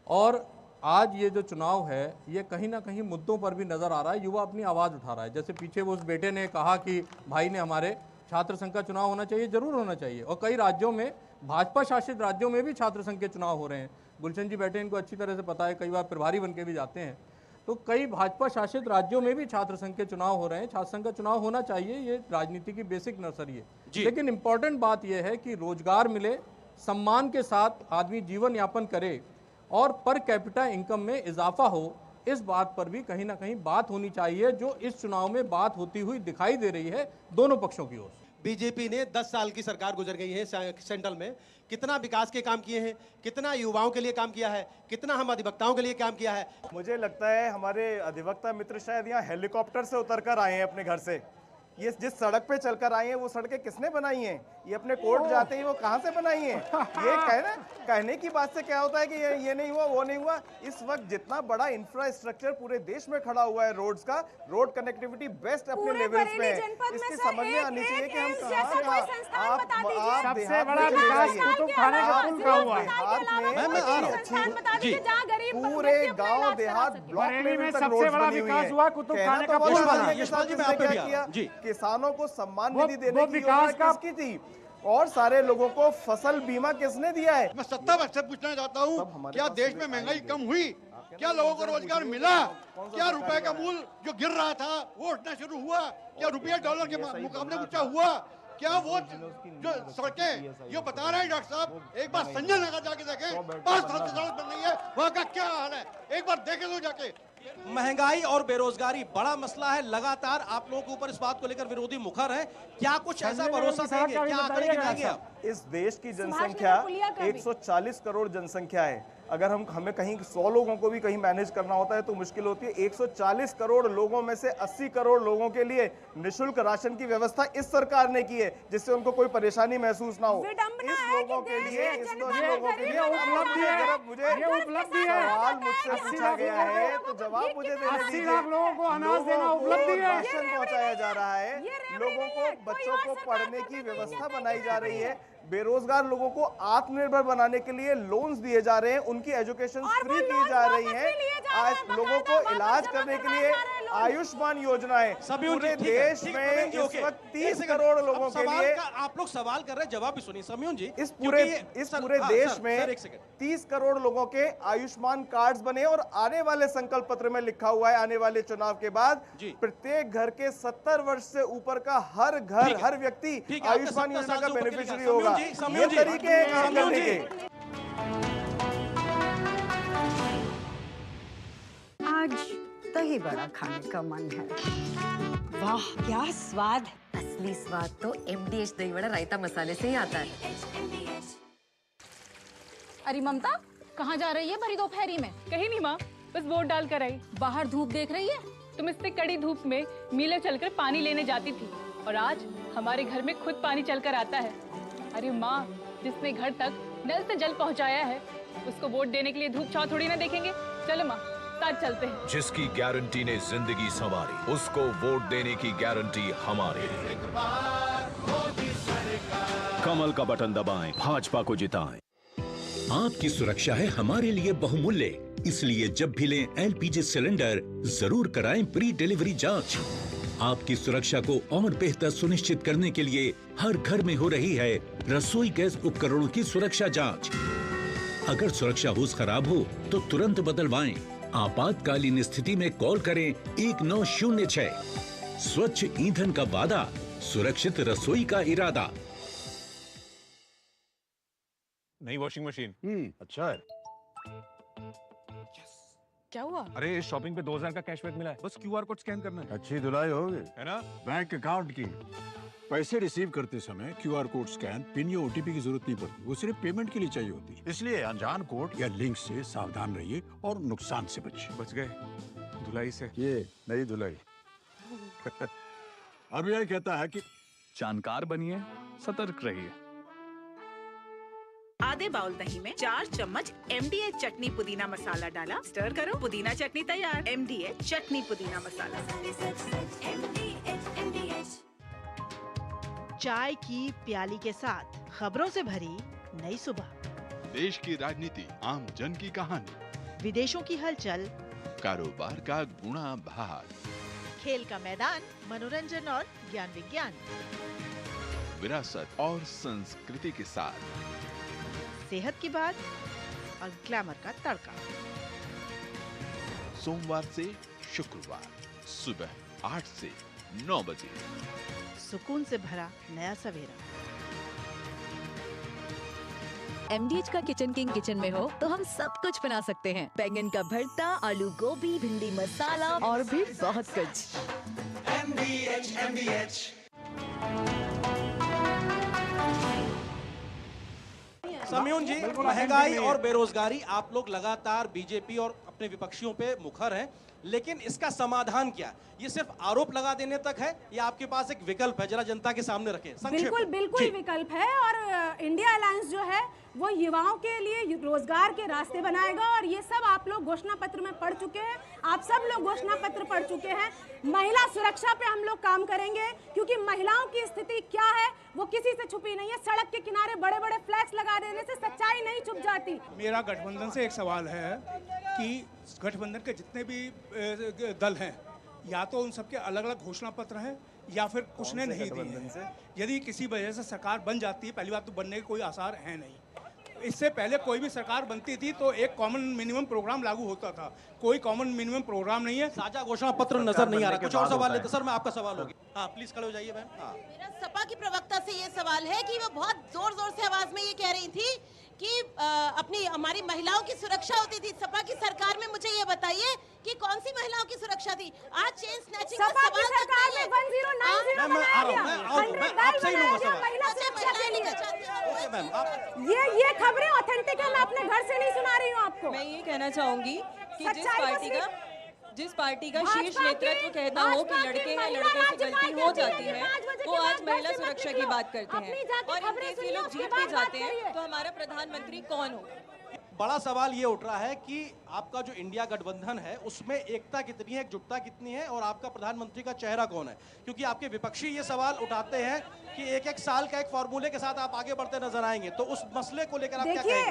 और आज ये जो चुनाव है ये कहीं ना कहीं मुद्दों पर भी नज़र आ रहा है। युवा अपनी आवाज़ उठा रहा है। जैसे पीछे वो उस बेटे ने कहा कि भाई ने हमारे छात्र संघ का चुनाव होना चाहिए, जरूर होना चाहिए। और कई राज्यों में, भाजपा शासित राज्यों में भी छात्र संघ के चुनाव हो रहे हैं। गुलशन जी बैठे, इनको अच्छी तरह से पता है, कई बार प्रभारी बन के भी जाते हैं। तो कई भाजपा शासित राज्यों में भी छात्र संघ के चुनाव हो रहे हैं। छात्र संघ का चुनाव होना चाहिए, ये राजनीति की बेसिक नर्सरी है। लेकिन इंपॉर्टेंट बात यह है कि रोजगार मिले, सम्मान के साथ आदमी जीवन यापन करे और पर कैपिटा इनकम में इजाफा हो, इस बात पर भी कहीं ना कहीं बात होनी चाहिए, जो इस चुनाव में बात होती हुई दिखाई दे रही है दोनों पक्षों की ओर से। बीजेपी ने 10 साल की सरकार गुजर गई है सेंट्रल में, कितना विकास के काम किए हैं, कितना युवाओं के लिए काम किया है, कितना हम अधिवक्ताओं के लिए काम किया है। मुझे लगता है हमारे अधिवक्ता मित्र शायद यहाँ हेलीकॉप्टर से उतरकर आए हैं अपने घर से। ये जिस सड़क पे चलकर आई हैं वो सड़कें किसने बनाई हैं? ये अपने कोर्ट जाते ही वो कहाँ से बनाई हैं? ये कहने की बात से क्या होता है कि ये नहीं हुआ, वो नहीं हुआ। इस वक्त जितना बड़ा इंफ्रास्ट्रक्चर पूरे देश में खड़ा हुआ है रोड्स का, रोड कनेक्टिविटी बेस्ट अपने लेवल्स पे है। इसकी समझ में आनी चाहिए कि हम कहाँ सबसे बड़ा विकास कुतुब खाने के पुल का हुआ है। पूरे गाँव देहात ब्लॉक में सबसे बड़ा विकास हुआ कुतुब खाने का पुल बना। किसानों को सम्मान निधि देने की योजना किसकी थी? और सारे लोगों को फसल बीमा किसने दिया है? मैं सत्ता से पूछना चाहता हूँ, क्या देश में महंगाई कम हुई? क्या लोगों को रोजगार मिला? क्या रुपए का मूल्य जो गिर रहा था वो उठना शुरू हुआ? क्या रुपया डॉलर के मुकाबले ऊंचा हुआ? क्या वो जो सड़कें जो बता रहे हैं डॉक्टर साहब, एक बार संजय नगर जाके देखें, 5 साल से सड़क बन रही है, वहाँ का क्या हाल है? एक बार देखे तो जाके। महंगाई और बेरोजगारी बड़ा मसला है। लगातार आप लोगों के ऊपर इस बात को लेकर विरोधी मुखर है। क्या कुछ ऐसा भरोसा देंगे, क्या आंकड़े गिनाएंगे आप? इस देश की जनसंख्या 140 करोड़ जनसंख्या है। अगर हमें कहीं 100 लोगों को भी कहीं मैनेज करना होता है तो मुश्किल होती है। 140 करोड़ लोगों में से 80 करोड़ लोगों के लिए निःशुल्क राशन की व्यवस्था इस सरकार ने की है, जिससे उनको कोई परेशानी महसूस ना हो। इस लोगों के लिए सवाल मुझसे पूछा गया है तो जवाब मुझे देने दीजिए। 80 लाख लोगों को अनाज देना उपलब्धि है, राशन पहुंचाया जा रहा है, लोगों को बच्चों को पढ़ने की व्यवस्था बनाई जा रही है, बेरोजगार लोगों को आत्मनिर्भर बनाने के लिए लोन्स दिए जा रहे हैं, उनकी एजुकेशन फ्री की जा रही है, आज लोगों को इलाज करने के लिए आयुष्मान योजना है। पूरे देश में इस वक्त 30 करोड़ लोगों के लिए आप लोग सवाल कर रहे हैं, जवाब भी सुनिए समयून जी। इस पूरे देश में 30 करोड़ लोगों के आयुष्मान कार्ड्स बने और आने वाले संकल्प पत्र में लिखा हुआ है आने वाले चुनाव के बाद प्रत्येक घर के 70 वर्ष से ऊपर का हर घर, हर व्यक्ति आयुष्मान योजना का बेनिफिशियरी होगा। ये तरीके हैं काम करने के। आज दही बड़ा खाने का मन है। वाह क्या स्वाद! असली स्वाद तो MDH दही बड़ा रायता मसाले से ही आता है। अरे ममता, कहाँ जा रही है भरी दोपहरी में? कहीं नहीं माँ, बस वोट डाल कर आई। बाहर धूप देख रही है? तुम इससे कड़ी धूप में मीलों चलकर पानी लेने जाती थी और आज हमारे घर में खुद पानी चलकर आता है। अरे माँ, जिसने घर तक नल से जल पहुँचाया है उसको वोट देने के लिए धूप छाँव थोड़ी ना देखेंगे। चलो माँ, साथ चलते हैं। जिसकी गारंटी ने जिंदगी संवारी, उसको वोट देने की गारंटी हमारी। कमल का बटन दबाएं, भाजपा को जिताएं। आपकी सुरक्षा है हमारे लिए बहुमूल्य, इसलिए जब भी लें LPG सिलेंडर जरूर कराएं प्री डिलीवरी जांच। आपकी सुरक्षा को और बेहतर सुनिश्चित करने के लिए हर घर में हो रही है रसोई गैस उपकरणों की सुरक्षा जांच। अगर सुरक्षा होस खराब हो तो तुरंत बदलवाएं। आपातकालीन स्थिति में कॉल करें 1906। स्वच्छ ईंधन का वादा, सुरक्षित रसोई का इरादा। नई वॉशिंग मशीन अच्छा है। क्या हुआ? अरे शॉपिंग पे 2000 का कैशबैक मिला है, बस QR कोड स्कैन करना है। अच्छी धुलाई होगी है ना। बैंक अकाउंट की पैसे रिसीव करते समय QR कोड स्कैन, पिन या OTP की जरूरत नहीं पड़ती, वो सिर्फ पेमेंट के लिए चाहिए होती है। इसलिए अनजान कोड या लिंक से सावधान रहिए और नुकसान से बचिए। बच गए धुलाई से। ये नई धुलाई। अब यह कहता है कि जानकार बनिए, सतर्क रहिए। आधे बाउल दही में 4 चम्मच MDH चटनी पुदीना मसाला डाला, स्टर करो, पुदीना चटनी तैयार। MDH चटनी पुदीना मसाला। चाय की प्याली के साथ खबरों से भरी नई सुबह। देश की राजनीति, आम जन की कहानी, विदेशों की हलचल, कारोबार का गुणा भाग, खेल का मैदान, मनोरंजन और ज्ञान विज्ञान, विरासत और संस्कृति के साथ सेहत की बात और ग्लैमर का तड़का। सोमवार से शुक्रवार सुबह 8 से 9 बजे। सुकून से भरा नया सवेरा। MDH का किचन किंग किचन में हो तो हम सब कुछ बना सकते हैं। बैंगन का भरता, आलू गोभी, भिंडी मसाला और भी बहुत कुछ। MDH। समयून जी, महंगाई और बेरोजगारी, आप लोग लगातार बीजेपी और अपने विपक्षियों पे मुखर हैं, लेकिन इसका समाधान क्या? ये सिर्फ आरोप लगा देने तक है या आपके पास एक विकल्प है? जरा जनता के सामने रखें संक्षेप में। बिल्कुल विकल्प है और इंडिया अलायंस जो है वो युवाओं के लिए रोजगार के रास्ते बनाएगा और ये सब आप लोग घोषणा पत्र में पढ़ चुके हैं। आप सब लोग घोषणा पत्र पढ़ चुके हैं। महिला सुरक्षा पे हम लोग काम करेंगे क्योंकि महिलाओं की स्थिति क्या है वो किसी से छुपी नहीं है। सड़क के किनारे बड़े बड़े फ्लैक्स लगा देने से सच्चाई नहीं छुप जाती। मेरा गठबंधन से एक सवाल है कि गठबंधन के जितने भी दल हैं या तो उन सबके अलग अलग घोषणा पत्र हैं या फिर कुछ ने नहीं दिए हैं। यदि किसी वजह से सरकार बन जाती है, पहली बात तो बनने के कोई आसार है नहीं। इससे पहले कोई भी सरकार बनती थी तो एक कॉमन मिनिमम प्रोग्राम लागू होता था, कोई कॉमन मिनिमम प्रोग्राम नहीं है। साझा घोषणा पत्र नजर नहीं आ रहा। कुछ और सवाल लेते सर, मैं आपका सवाल होगी। हाँ प्लीज खड़े हो जाइए बहन। हाँ, मेरा सपा की प्रवक्ता से ये सवाल है कि वो बहुत जोर जोर से आवाज में ये कह रही थी कि अपनी हमारी महिलाओं की सुरक्षा होती थी। सपा की सरकार में मुझे ये बताइए कि कौन सी महिलाओं की सुरक्षा थी? आज चेन स्नैचिंग का सवाल सरकार में 1090 बनाया गया। ये खबरें ऑथेंटिक है, मैं अपने घर से नहीं सुना रही हूँ आपको। मैं ये कहना चाहूंगी कि जिस पार्टी का शीर्ष नेतृत्व कहता हो कि लड़के हैं, लड़कों से गलती हो जाती है, वो आज महिला सुरक्षा की बात करते हैं। और इन केस ये लोग जीत भी जाते हैं तो हमारा प्रधानमंत्री कौन होगा? बड़ा सवाल ये उठ रहा है कि आपका जो इंडिया गठबंधन है उसमें एकता कितनी है, एकजुटता कितनी है और आपका प्रधानमंत्री का चेहरा कौन है? क्योंकि आपके विपक्षी ये सवाल उठाते हैं कि एक एक साल का एक फॉर्मूले के साथ आप आगे बढ़ते नजर आएंगे, तो उस मसले को लेकर आप क्या कहेंगे?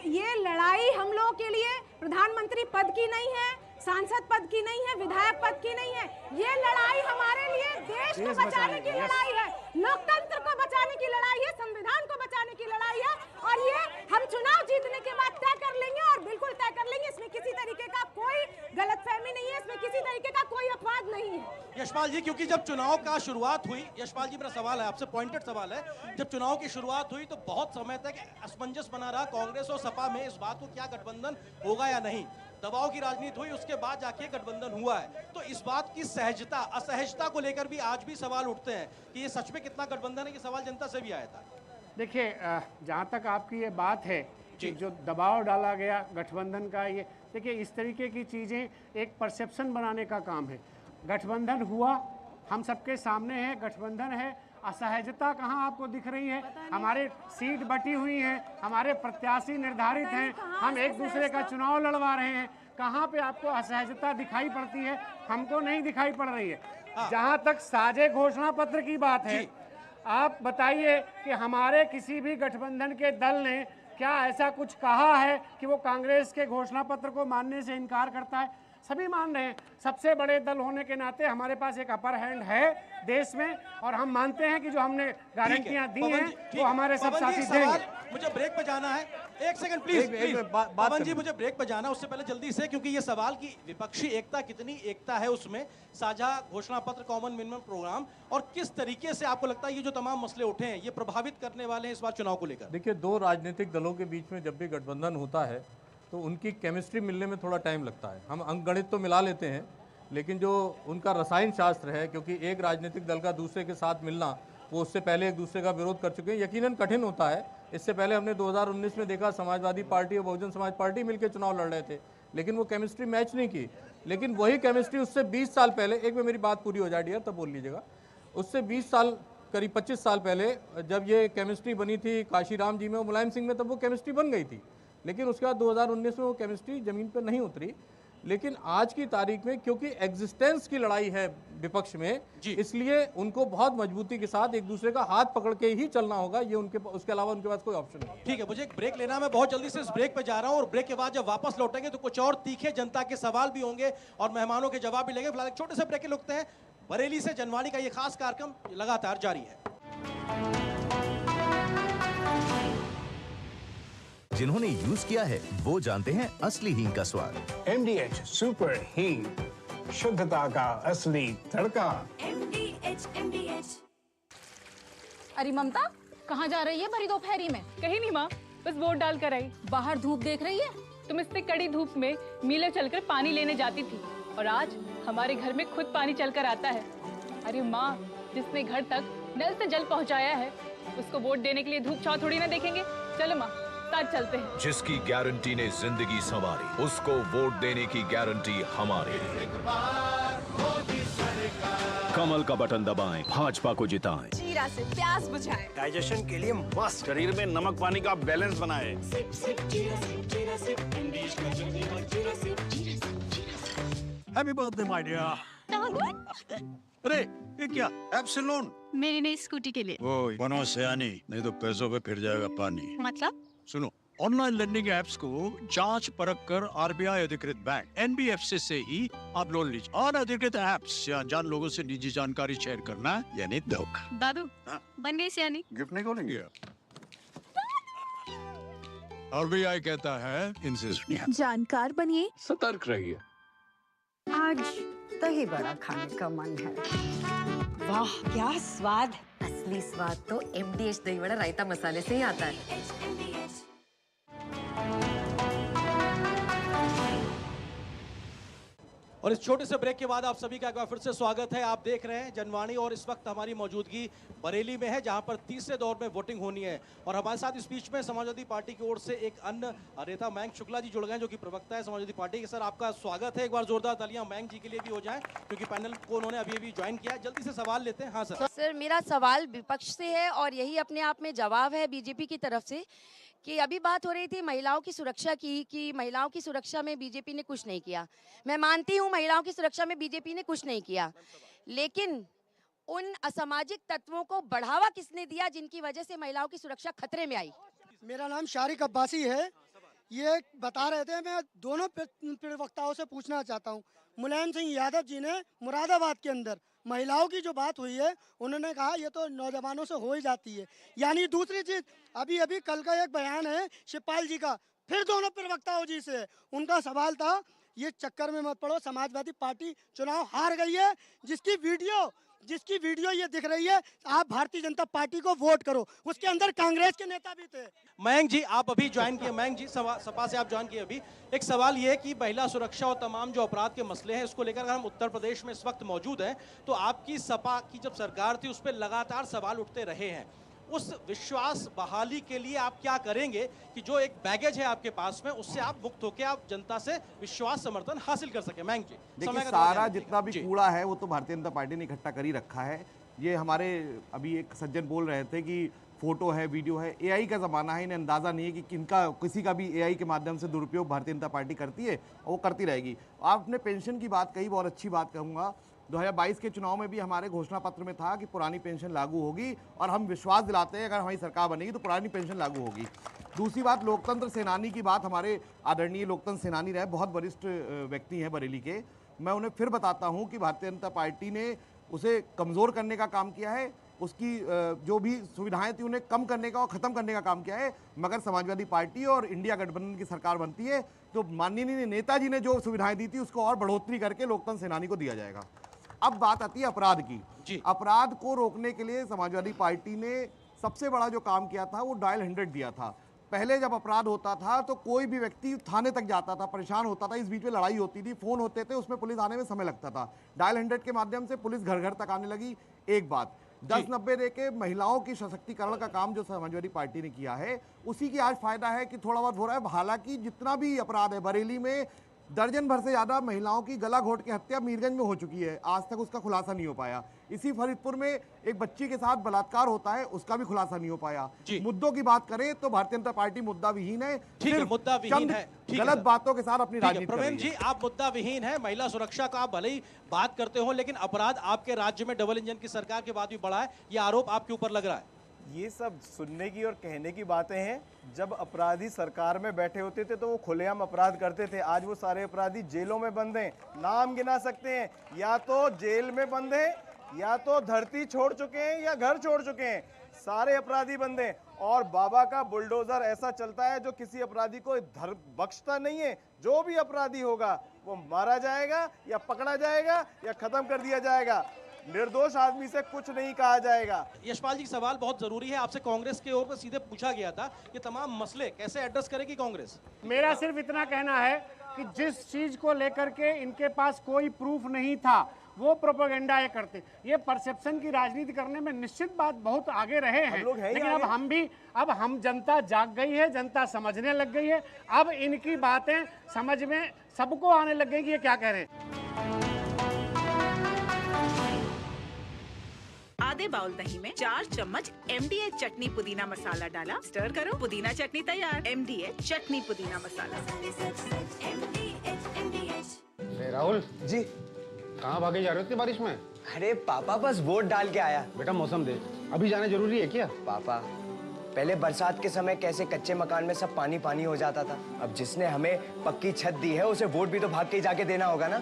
ये लड़ाई हम लोगों के लिए प्रधानमंत्री पद की नहीं है, सांसद पद की नहीं है, विधायक पद की नहीं है। ये लड़ाई हमारे लिए देश को बचाने की लड़ाई है, लोकतंत्र को बचाने की लड़ाई है, संविधान को बचाने की लड़ाई है। और ये हम चुनाव जीतने के बाद तय कर लेंगे और बिल्कुल तय कर लेंगे। इसमें किसी तरीके का कोई गलतफहमी नहीं है, इसमें किसी तरीके का कोई अपवाद नहीं है। यशपाल जी, क्योंकि जब चुनाव का शुरुआत हुई, यशपाल जी मेरा सवाल है आपसे, पॉइंटेड सवाल है, जब चुनाव की शुरुआत हुई तो बहुत समय तक असमंजस बना रहा कांग्रेस और सपा में इस बात को क्या गठबंधन होगा या नहीं। दबाव की राजनीति हुई, उसके बाद जाके गठबंधन हुआ है। तो इस बात की सहजता असहजता को लेकर भी आज भी सवाल उठते हैं कि ये सच में कितना गठबंधन है, कि सवाल जनता से भी आया था। देखिए, जहाँ तक आपकी ये बात है कि जो दबाव डाला गया गठबंधन का, ये देखिए इस तरीके की चीज़ें एक परसेप्शन बनाने का काम है। गठबंधन हुआ, हम सबके सामने है, गठबंधन है। असहजता कहाँ आपको दिख रही है? हमारे सीट बटी हुई हैं, हमारे प्रत्याशी निर्धारित हैं, हम एक दूसरे का चुनाव लड़वा रहे हैं। कहाँ पे आपको असहजता दिखाई पड़ती है? हमको नहीं दिखाई पड़ रही है। जहाँ तक साझे घोषणा पत्र की बात है, आप बताइए कि हमारे किसी भी गठबंधन के दल ने क्या ऐसा कुछ कहा है कि वो कांग्रेस के घोषणा पत्र को मानने से इनकार करता है? सभी मान रहे हैं। सबसे बड़े दल होने के नाते हमारे पास एक अपर हैंड है देश में और हम मानते हैं कि जो हमने गारंटियां दी हैं वो हमारे सब साथी देंगे। मुझे ब्रेक पे जाना है, एक सेकंड प्लीज। पवन जी, मुझे ब्रेक पे जाना है, उससे पहले जल्दी से, क्योंकि ये सवाल की विपक्षी एकता, कितनी एकता है उसमें, साझा घोषणा पत्र, कॉमन मिनिमम प्रोग्राम, और किस तरीके से आपको लगता है ये जो तमाम मसले उठे हैं ये प्रभावित करने वाले हैं इस बार चुनाव को लेकर? देखिए, दो राजनीतिक दलों के बीच में जब भी गठबंधन होता है तो उनकी केमिस्ट्री मिलने में थोड़ा टाइम लगता है। हम अंकगणित तो मिला लेते हैं, लेकिन जो उनका रसायन शास्त्र है, क्योंकि एक राजनीतिक दल का दूसरे के साथ मिलना, वो उससे पहले एक दूसरे का विरोध कर चुके हैं, यकीनन कठिन होता है। इससे पहले हमने 2019 में देखा, समाजवादी पार्टी और बहुजन समाज पार्टी मिलकर चुनाव लड़ रहे थे, लेकिन वो केमिस्ट्री मैच नहीं की। लेकिन वही केमिस्ट्री उससे 20 साल पहले, एक में मेरी बात पूरी हो जाए डियर, तब बोल लीजिएगा, उससे 20 साल, करीब 25 साल पहले जब ये केमिस्ट्री बनी थी काशीराम जी में और मुलायम सिंह में, तब वो केमिस्ट्री बन गई थी। लेकिन उसके बाद 2019 में वो केमिस्ट्री जमीन पर नहीं उतरी। लेकिन आज की तारीख में क्योंकि एग्जिस्टेंस की लड़ाई है विपक्ष में, इसलिए उनको बहुत मजबूती के साथ एक दूसरे का हाथ पकड़ के ही चलना होगा। ये उनके, उसके अलावा उनके पास कोई ऑप्शन नहीं। ठीक है, मुझे एक ब्रेक लेना है, मैं बहुत जल्दी से इस ब्रेक पे जा रहा हूं और ब्रेक के बाद जब वापस लौटेंगे तो कुछ और तीखे जनता के सवाल भी होंगे और मेहमानों के जवाब भी लेंगे। फिलहाल एक छोटे से ब्रेक के रुकते हैं। बरेली से जनवाणी का ये खास कार्यक्रम लगातार जारी है। जिन्होंने यूज किया है वो जानते हैं असली हींग का स्वाद। MDH सुपर हींग, शुद्धता का असली तड़का। अरे ममता, कहाँ जा रही है भरी दोपहरी में? कहीं नहीं माँ, बस वोट डाल कर आई। बाहर धूप देख रही है? तुम इतनी कड़ी धूप में मीलों चलकर पानी लेने जाती थी और आज हमारे घर में खुद पानी चलकर आता है। अरे माँ, जिसने घर तक नल से जल पहुँचाया है उसको वोट देने के लिए धूप छाँव थोड़ी ना देखेंगे। चलो माँ, साथ चलते हैं। जिसकी गारंटी ने जिंदगी संवारी, उसको वोट देने की गारंटी हमारी। कमल का बटन दबाएं, भाजपा को जिताएं। जीरा से प्यास बुझाएं। डाइजेशन के लिए मस्त, शरीर में नमक पानी का बैलेंस बनाए। Happy birthday my dear. अरे ये क्या? एप्सिलॉन मेरी नई स्कूटी के लिए। ओए बनो सयानी, नहीं तो पैसों पे फिर जाएगा पानी। मतलब? सुनो, ऑनलाइन लर्निंग ऐप्स को जांच परख कर आरबीआई अधिकृत बैंक एनबीएफसी से ही आप लोन लीजिए। और अधिकृत ऐप्स या अनजान लोगों से निजी जानकारी शेयर करना यानी धोखा। दादू बन गई सियानी। गिफ्ट नहीं खोलेंगे? आरबीआई कहता है इनसे जानकार बनिए, सतर्क रहिए। आज दही बड़ा खाने का मन है। वाह क्या स्वाद! असली स्वाद तो MDH दही बड़ा रायता मसाले से ही आता है। और इस छोटे से ब्रेक के बाद आप सभी का एक बार फिर से स्वागत है। आप देख रहे हैं जनवाणी और इस वक्त हमारी मौजूदगी बरेली में है जहां पर तीसरे दौर में वोटिंग होनी है। और हमारे साथ इस बीच में समाजवादी पार्टी की ओर से एक अन्य नेता मयंक शुक्ला जी जुड़ गए जो कि प्रवक्ता है समाजवादी पार्टी के। सर आपका स्वागत है। एक बार जोरदार तालियां मयंक जी के लिए भी हो जाएं क्योंकि पैनल को उन्होंने अभी ज्वाइन किया है। जल्दी से सवाल लेते हैं। हाँ सर, मेरा सवाल विपक्ष से है और यही अपने आप में जवाब है बीजेपी की तरफ से कि अभी बात हो रही थी महिलाओं की सुरक्षा की कि महिलाओं की सुरक्षा में बीजेपी ने कुछ नहीं किया। मैं मानती हूँ महिलाओं की सुरक्षा में बीजेपी ने कुछ नहीं किया, लेकिन उन असामाजिक तत्वों को बढ़ावा किसने दिया जिनकी वजह से महिलाओं की सुरक्षा खतरे में आई? मेरा नाम शारिक अब्बासी है। ये बता रहे थे, मैं दोनों प्रवक्ताओं से पूछना चाहता हूँ। मुलायम सिंह यादव जी ने मुरादाबाद के अंदर महिलाओं की जो बात हुई है, उन्होंने कहा ये तो नौजवानों से हो ही जाती है। यानी दूसरी चीज, अभी कल का एक बयान है शिवपाल जी का, फिर दोनों प्रवक्ताओं जी से उनका सवाल था ये चक्कर में मत पड़ो, समाजवादी पार्टी चुनाव हार गई है। जिसकी वीडियो ये दिख रही है, आप भारतीय जनता पार्टी को वोट करो। उसके अंदर कांग्रेस के नेता भी थे। मयंक जी आप अभी ज्वाइन किए, मयंक जी सपा से आप ज्वाइन किए अभी। एक सवाल ये है कि महिला सुरक्षा और तमाम जो अपराध के मसले हैं इसको लेकर अगर हम उत्तर प्रदेश में इस वक्त मौजूद हैं तो आपकी सपा की जब सरकार थी उस पर लगातार सवाल उठते रहे हैं। उस विश्वास बहाली के लिए आप क्या करेंगे कि जो एक बैगेज है आपके पास में उससे आप मुक्त होकर आप जनता से विश्वास समर्थन हासिल कर सके? मयंक जी देखिए, सारा जितना भी कूड़ा है वो तो भारतीय जनता पार्टी ने इकट्ठा कर ही रखा है। ये हमारे अभी एक सज्जन बोल रहे थे कि फोटो है, वीडियो है, एआई का ज़माना है, इन्हें अंदाज़ा नहीं है कि किनका किसी का भी एआई के माध्यम से दुरुपयोग भारतीय जनता पार्टी करती है और वो करती रहेगी। आपने पेंशन की बात कही, बहुत अच्छी बात कहूँगा। 2022 के चुनाव में भी हमारे घोषणा पत्र में था कि पुरानी पेंशन लागू होगी और हम विश्वास दिलाते हैं अगर हमारी सरकार बनेगी तो पुरानी पेंशन लागू होगी। दूसरी बात, लोकतंत्र सेनानी की बात, हमारे आदरणीय लोकतंत्र सेनानी रहे, बहुत वरिष्ठ व्यक्ति हैं बरेली के। मैं उन्हें फिर बताता हूं कि भारतीय जनता पार्टी ने उसे कमज़ोर करने का काम किया है, उसकी जो भी सुविधाएं थी उन्हें कम करने का और ख़त्म करने का काम किया है। मगर समाजवादी पार्टी और इंडिया गठबंधन की सरकार बनती है तो माननीय नेताजी ने जो सुविधाएं दी थी उसको और बढ़ोतरी करके लोकतंत्र सेनानी को दिया जाएगा। अब बात आती है अपराध की। अपराध को रोकने के लिए समाजवादी पार्टी ने सबसे बड़ा जो काम किया था वो डायल 100 दिया था। पहले जब अपराध होता था तो कोई भी व्यक्ति थाने तक जाता था, परेशान होता था, इस बीच में लड़ाई होती थी, फोन होते थे, उसमें पुलिस आने में समय लगता था। डायल 100 के माध्यम से पुलिस घर घर तक आने लगी। एक बात, 10-90 दे के महिलाओं की सशक्तिकरण का काम जो समाजवादी पार्टी ने किया है उसी की आज फायदा है कि थोड़ा बहुत हो रहा है। हालांकि जितना भी अपराध है, बरेली में दर्जन भर से ज़्यादा महिलाओं की गला घोट के हत्या मीरगंज में हो चुकी है, आज तक उसका खुलासा नहीं हो पाया। इसी फरीदपुर में एक बच्ची के साथ बलात्कार होता है, उसका भी खुलासा नहीं हो पाया। मुद्दों की बात करें तो भारतीय जनता पार्टी मुद्दा विहीन है, मुद्दा विहीन है, गलत बातों के साथ अपनी राजनीति कर रही है। प्रवीण जी आप मुद्दा विहीन है, महिला सुरक्षा का आप भले ही बात करते हो लेकिन अपराध आपके राज्य में डबल इंजन की सरकार के बाद भी बढ़ा है, ये आरोप आपके ऊपर लग रहा है। ये सब सुनने की और कहने की बातें हैं। जब अपराधी सरकार में बैठे होते थे तो वो खुलेआम अपराध करते थे। आज वो सारे अपराधी जेलों में बंद हैं, नाम गिना सकते हैं, या तो जेल में बंद हैं या तो धरती छोड़ चुके हैं या घर छोड़ चुके हैं। सारे अपराधी बंद हैं और बाबा का बुलडोजर ऐसा चलता है जो किसी अपराधी को बख्शता नहीं है। जो भी अपराधी होगा वो मारा जाएगा या पकड़ा जाएगा या खत्म कर दिया जाएगा। निर्दोष आदमी से कुछ नहीं कहा जाएगा। यशपाल जी, सवाल बहुत जरूरी है आपसे। कांग्रेस के ओर पर सीधे पूछा गया था ये तमाम मसले कैसे एड्रेस करेगी कांग्रेस? मेरा सिर्फ इतना कहना है कि जिस चीज को लेकर के इनके पास कोई प्रूफ नहीं था वो प्रोपेगेंडा ये करते, ये परसेप्शन की राजनीति करने में निश्चित बात बहुत आगे रहे हैं, लेकिन अब हम जनता जाग गई है, जनता समझने लग गई है। अब इनकी बातें समझ में सबको आने लग गई कि ये क्या कह रहे हैं। आधे बाउल दही में 4 चम्मच MDH चटनी पुदीना मसाला डाला, स्टर करो, पुदीना चटनी तैयार। MDH चटनी पुदीना मसाला। राहुल जी, कहाँ भागे जा रहे हो इतनी बारिश में? अरे पापा बस वोट डाल के आया। बेटा मौसम देख, अभी जाना जरूरी है क्या? पापा, पहले बरसात के समय कैसे कच्चे मकान में सब पानी पानी हो जाता था, अब जिसने हमें पक्की छत दी है उसे वोट भी तो भाग के ही जाके देना होगा ना।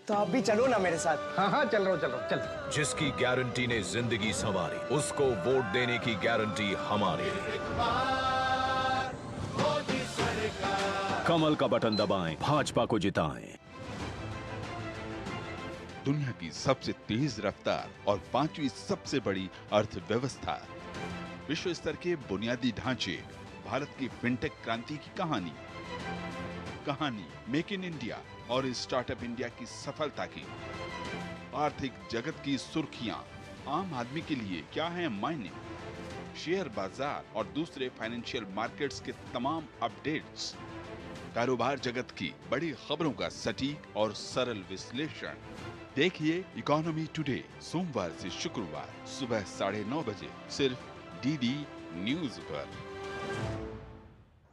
तो आप भी चलो ना मेरे साथ। हाँ चल रहा हूँ चल। जिसकी गारंटी ने जिंदगी संवारी, उसको वोट देने की गारंटी हमारी। कमल का बटन दबाएं, भाजपा को जिताएं। दुनिया की सबसे तेज रफ्तार और 5वीं सबसे बड़ी अर्थव्यवस्था, विश्व स्तर के बुनियादी ढांचे, भारत की फिनटेक क्रांति की कहानी मेक इन इंडिया और स्टार्टअप इंडिया की सफलता की, आर्थिक जगत की सुर्खियां, आम आदमी के लिए क्या है मायने, शेयर बाजार और दूसरे फाइनेंशियल मार्केट्स के तमाम अपडेट्स, कारोबार जगत की बड़ी खबरों का सटीक और सरल विश्लेषण। देखिए इकोनॉमी टुडे सोमवार से शुक्रवार सुबह 9:30 बजे सिर्फ DD न्यूज पर।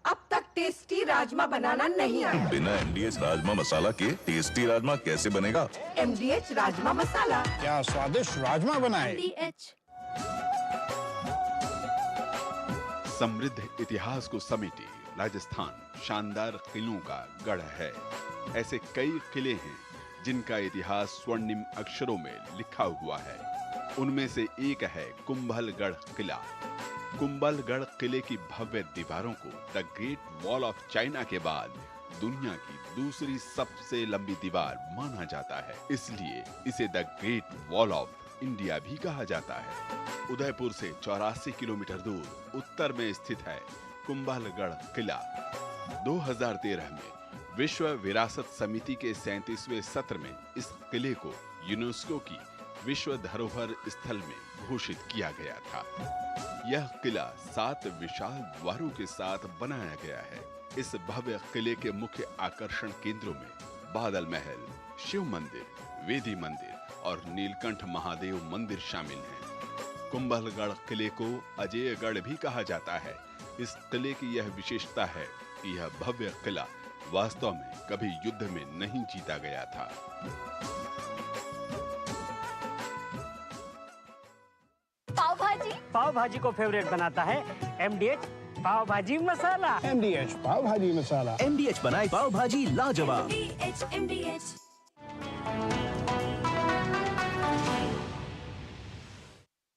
अब तक टेस्टी राजमा बनाना नहीं आया। बिना MDH राजमा मसाला के टेस्टी राजमा कैसे बनेगा? MDH राजमा मसाला। क्या स्वादिष्ट राजमा बनाए। MDH। समृद्ध इतिहास को समेटे राजस्थान शानदार किलों का गढ़ है। ऐसे कई किले हैं जिनका इतिहास स्वर्णिम अक्षरों में लिखा हुआ है। उनमें से एक है कुंभलगढ़ किला। कुंभलगढ़ किले की भव्य दीवारों को the great wall of China के बाद दुनिया की दूसरी सबसे लंबी दीवार माना जाता है, इसलिए इसे the great wall of India भी कहा जाता है। उदयपुर से 84 किलोमीटर दूर उत्तर में स्थित है कुंभलगढ़ किला। 2013 में विश्व विरासत समिति के 37वें सत्र में इस किले को यूनेस्को की विश्व धरोहर स्थल में घोषित किया गया था। यह किला 7 विशाल द्वारों के साथ बनाया गया है। इस भव्य किले के मुख्य आकर्षण केंद्रों में बादल महल, शिव मंदिर, वेदी मंदिर और नीलकंठ महादेव मंदिर शामिल हैं। कुंभलगढ़ किले को अजयगढ़ भी कहा जाता है। इस किले की यह विशेषता है कि यह भव्य किला वास्तव में कभी युद्ध में नहीं जीता गया था। पाव भाजी को फेवरेट बनाता है MDH पाव भाजी मसाला। MDH पाव भाजी मसाला। MDH बनाए पाव भाजी लाजवाब। MDH।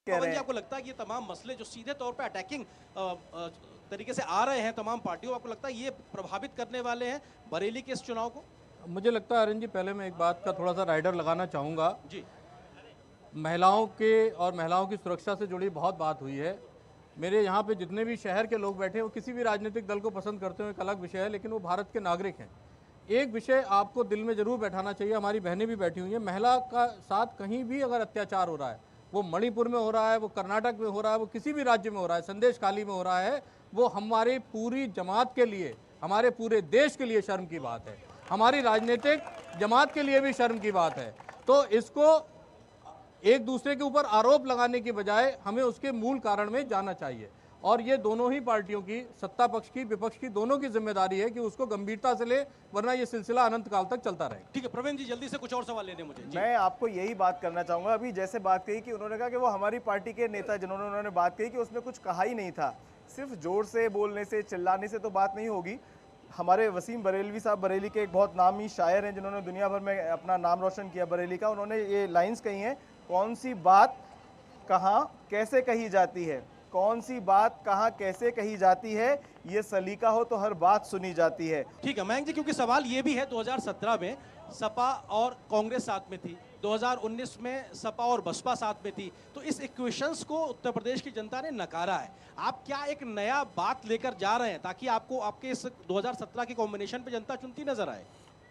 पवन जी, आपको लगता है कि ये तमाम मसले जो सीधे तौर पे अटैकिंग तरीके से आ रहे हैं तमाम पार्टियों, आपको लगता है ये प्रभावित करने वाले हैं बरेली के इस चुनाव को? मुझे लगता है अरुण जी, पहले मैं एक बात का थोड़ा सा राइडर लगाना चाहूँगा जी। महिलाओं के और महिलाओं की सुरक्षा से जुड़ी बहुत बात हुई है। मेरे यहाँ पे जितने भी शहर के लोग बैठे हैं वो किसी भी राजनीतिक दल को पसंद करते हो, एक अलग विषय है, लेकिन वो भारत के नागरिक हैं। एक विषय आपको दिल में ज़रूर बैठाना चाहिए, हमारी बहनें भी बैठी हुई हैं, महिला का साथ कहीं भी अगर अत्याचार हो रहा है, वो मणिपुर में हो रहा है, वो कर्नाटक में हो रहा है, वो किसी भी राज्य में हो रहा है, संदेशखाली में हो रहा है, वो हमारी पूरी जमात के लिए, हमारे पूरे देश के लिए शर्म की बात है, हमारी राजनीतिक जमात के लिए भी शर्म की बात है। तो इसको एक दूसरे के ऊपर आरोप लगाने की बजाय हमें उसके मूल कारण में जाना चाहिए, और ये दोनों ही पार्टियों की, सत्ता पक्ष की, विपक्ष की, दोनों की जिम्मेदारी है कि उसको गंभीरता से ले, वरना ये सिलसिला अनंत काल तक चलता रहे। ठीक है प्रवीण जी, जल्दी से कुछ और सवाल लेने मुझे। मैं आपको यही बात करना चाहूंगा। अभी जैसे बात कही कि उन्होंने कहा कि वो हमारी पार्टी के नेता जिन्होंने उन्होंने बात कही कि उसमें कुछ कहा ही नहीं था। सिर्फ जोर से बोलने से, चिल्लाने से तो बात नहीं होगी। हमारे वसीम बरेलवी साहब, बरेली के एक बहुत नामी शायर हैं जिन्होंने दुनिया भर में अपना नाम रोशन किया बरेली का, उन्होंने ये लाइन्स कही हैं, कौन सी बात कहाँ कैसे कही जाती है, कौन सी बात कहाँ कैसे कही जाती है, ये सलीका हो तो हर बात सुनी जाती है। ठीक है मयंक जी, क्योंकि सवाल ये भी है 2017 में सपा और कांग्रेस साथ में थी, 2019 में सपा और बसपा साथ में थी, तो इस इक्वेशंस को उत्तर प्रदेश की जनता ने नकारा है। आप क्या एक नया बात लेकर जा रहे हैं ताकि आपको आपके इस 2017 के कॉम्बिनेशन पे जनता चुनती नजर आए?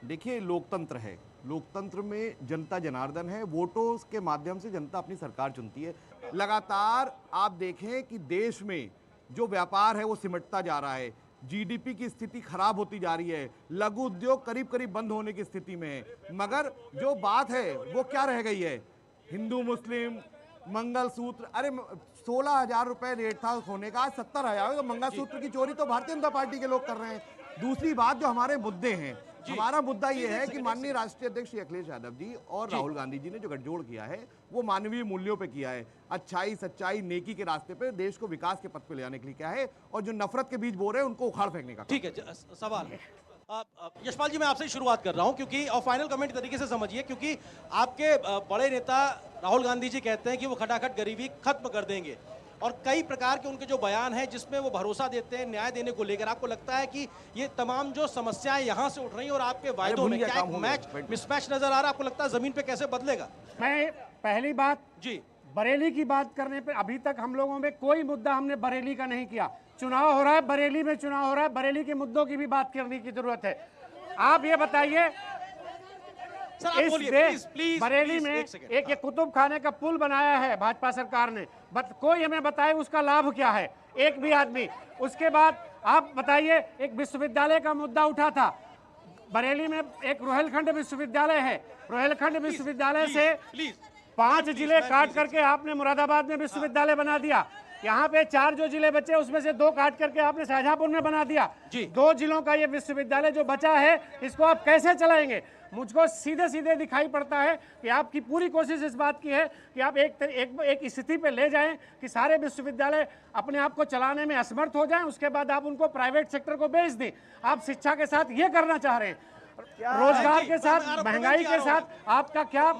देखिए, लोकतंत्र है, लोकतंत्र में जनता जनार्दन है, वोटों के माध्यम से जनता अपनी सरकार चुनती है। लगातार आप देखें कि देश में जो व्यापार है वो सिमटता जा रहा है, जीडीपी की स्थिति खराब होती जा रही है, लघु उद्योग करीब करीब बंद होने की स्थिति में है, मगर जो बात है वो क्या रह गई है? हिंदू मुस्लिम मंगलसूत्र, अरे 16,000 रुपए रेट था सोने का, आज 70,000। तो मंगलसूत्र की चोरी तो भारतीय जनता पार्टी के लोग कर रहे हैं। दूसरी बात, जो हमारे मुद्दे हैं, हमारा मुद्दा ये है कि माननीय राष्ट्रीय अध्यक्ष श्री अखिलेश यादव जी और राहुल गांधी जी ने जो गठजोड़ किया है वो मानवीय मूल्यों पे किया है, अच्छाई सच्चाई नेकी के रास्ते पे देश को विकास के पथ पे ले जाने के लिए किया है, और जो नफरत के बीज बो रहे हैं उनको उखाड़ फेंकने का। ठीक है, सवाल यशपाल जी, मैं आपसे ही शुरुआत कर रहा हूं, क्योंकि और फाइनल कमेंट तरीके से समझिए, क्योंकि आपके बड़े नेता राहुल गांधी जी कहते हैं कि वो खटाखट गरीबी खत्म कर देंगे, और कई प्रकार के उनके जो बयान हैं जिसमें वो भरोसा देते हैं न्याय देने को लेकर। आपको लगता है कि ये तमाम जो समस्याएं यहां से उठ रही हैं और आपके वायदों में क्या एक मिसमैच नजर आ रहा है? आपको लगता है जमीन पे कैसे बदलेगा? मैं पहली बात जी बरेली की बात करने पे अभी तक हम लोगों में कोई मुद्दा हमने बरेली का नहीं किया। चुनाव हो रहा है, बरेली में चुनाव हो रहा है, बरेली के मुद्दों की भी बात करने की जरूरत है। आप ये बताइए, इस देश बरेली में एक कुतुब खाने का पुल बनाया है भाजपा सरकार ने, कोई हमें बताए उसका लाभ क्या है? एक भी आदमी। उसके बाद आप बताइए, एक विश्वविद्यालय का मुद्दा उठा था, बरेली में एक रोहेलखंड विश्वविद्यालय है, रोहेलखंड विश्वविद्यालय से 5 जिले काट करके आपने मुरादाबाद में विश्वविद्यालय बना दिया। यहाँ पे 4 जो जिले बचे उसमें से 2 काट करके आपने शाहजहांपुर में बना दिया। 2 जिलों का ये विश्वविद्यालय जो बचा है, इसको आप कैसे चलाएंगे? मुझको सीधे सीधे दिखाई पड़ता है कि आपकी पूरी कोशिश इस बात की है कि आप एक स्थिति पे ले जाएं कि सारे विश्वविद्यालय अपने आप को चलाने में असमर्थ हो जाएं, उसके बाद आप उनको प्राइवेट सेक्टर को बेच दें। आप शिक्षा के साथ ये करना चाह रहे हैं, रोजगार के साथ, महंगाई के साथ आपका क्या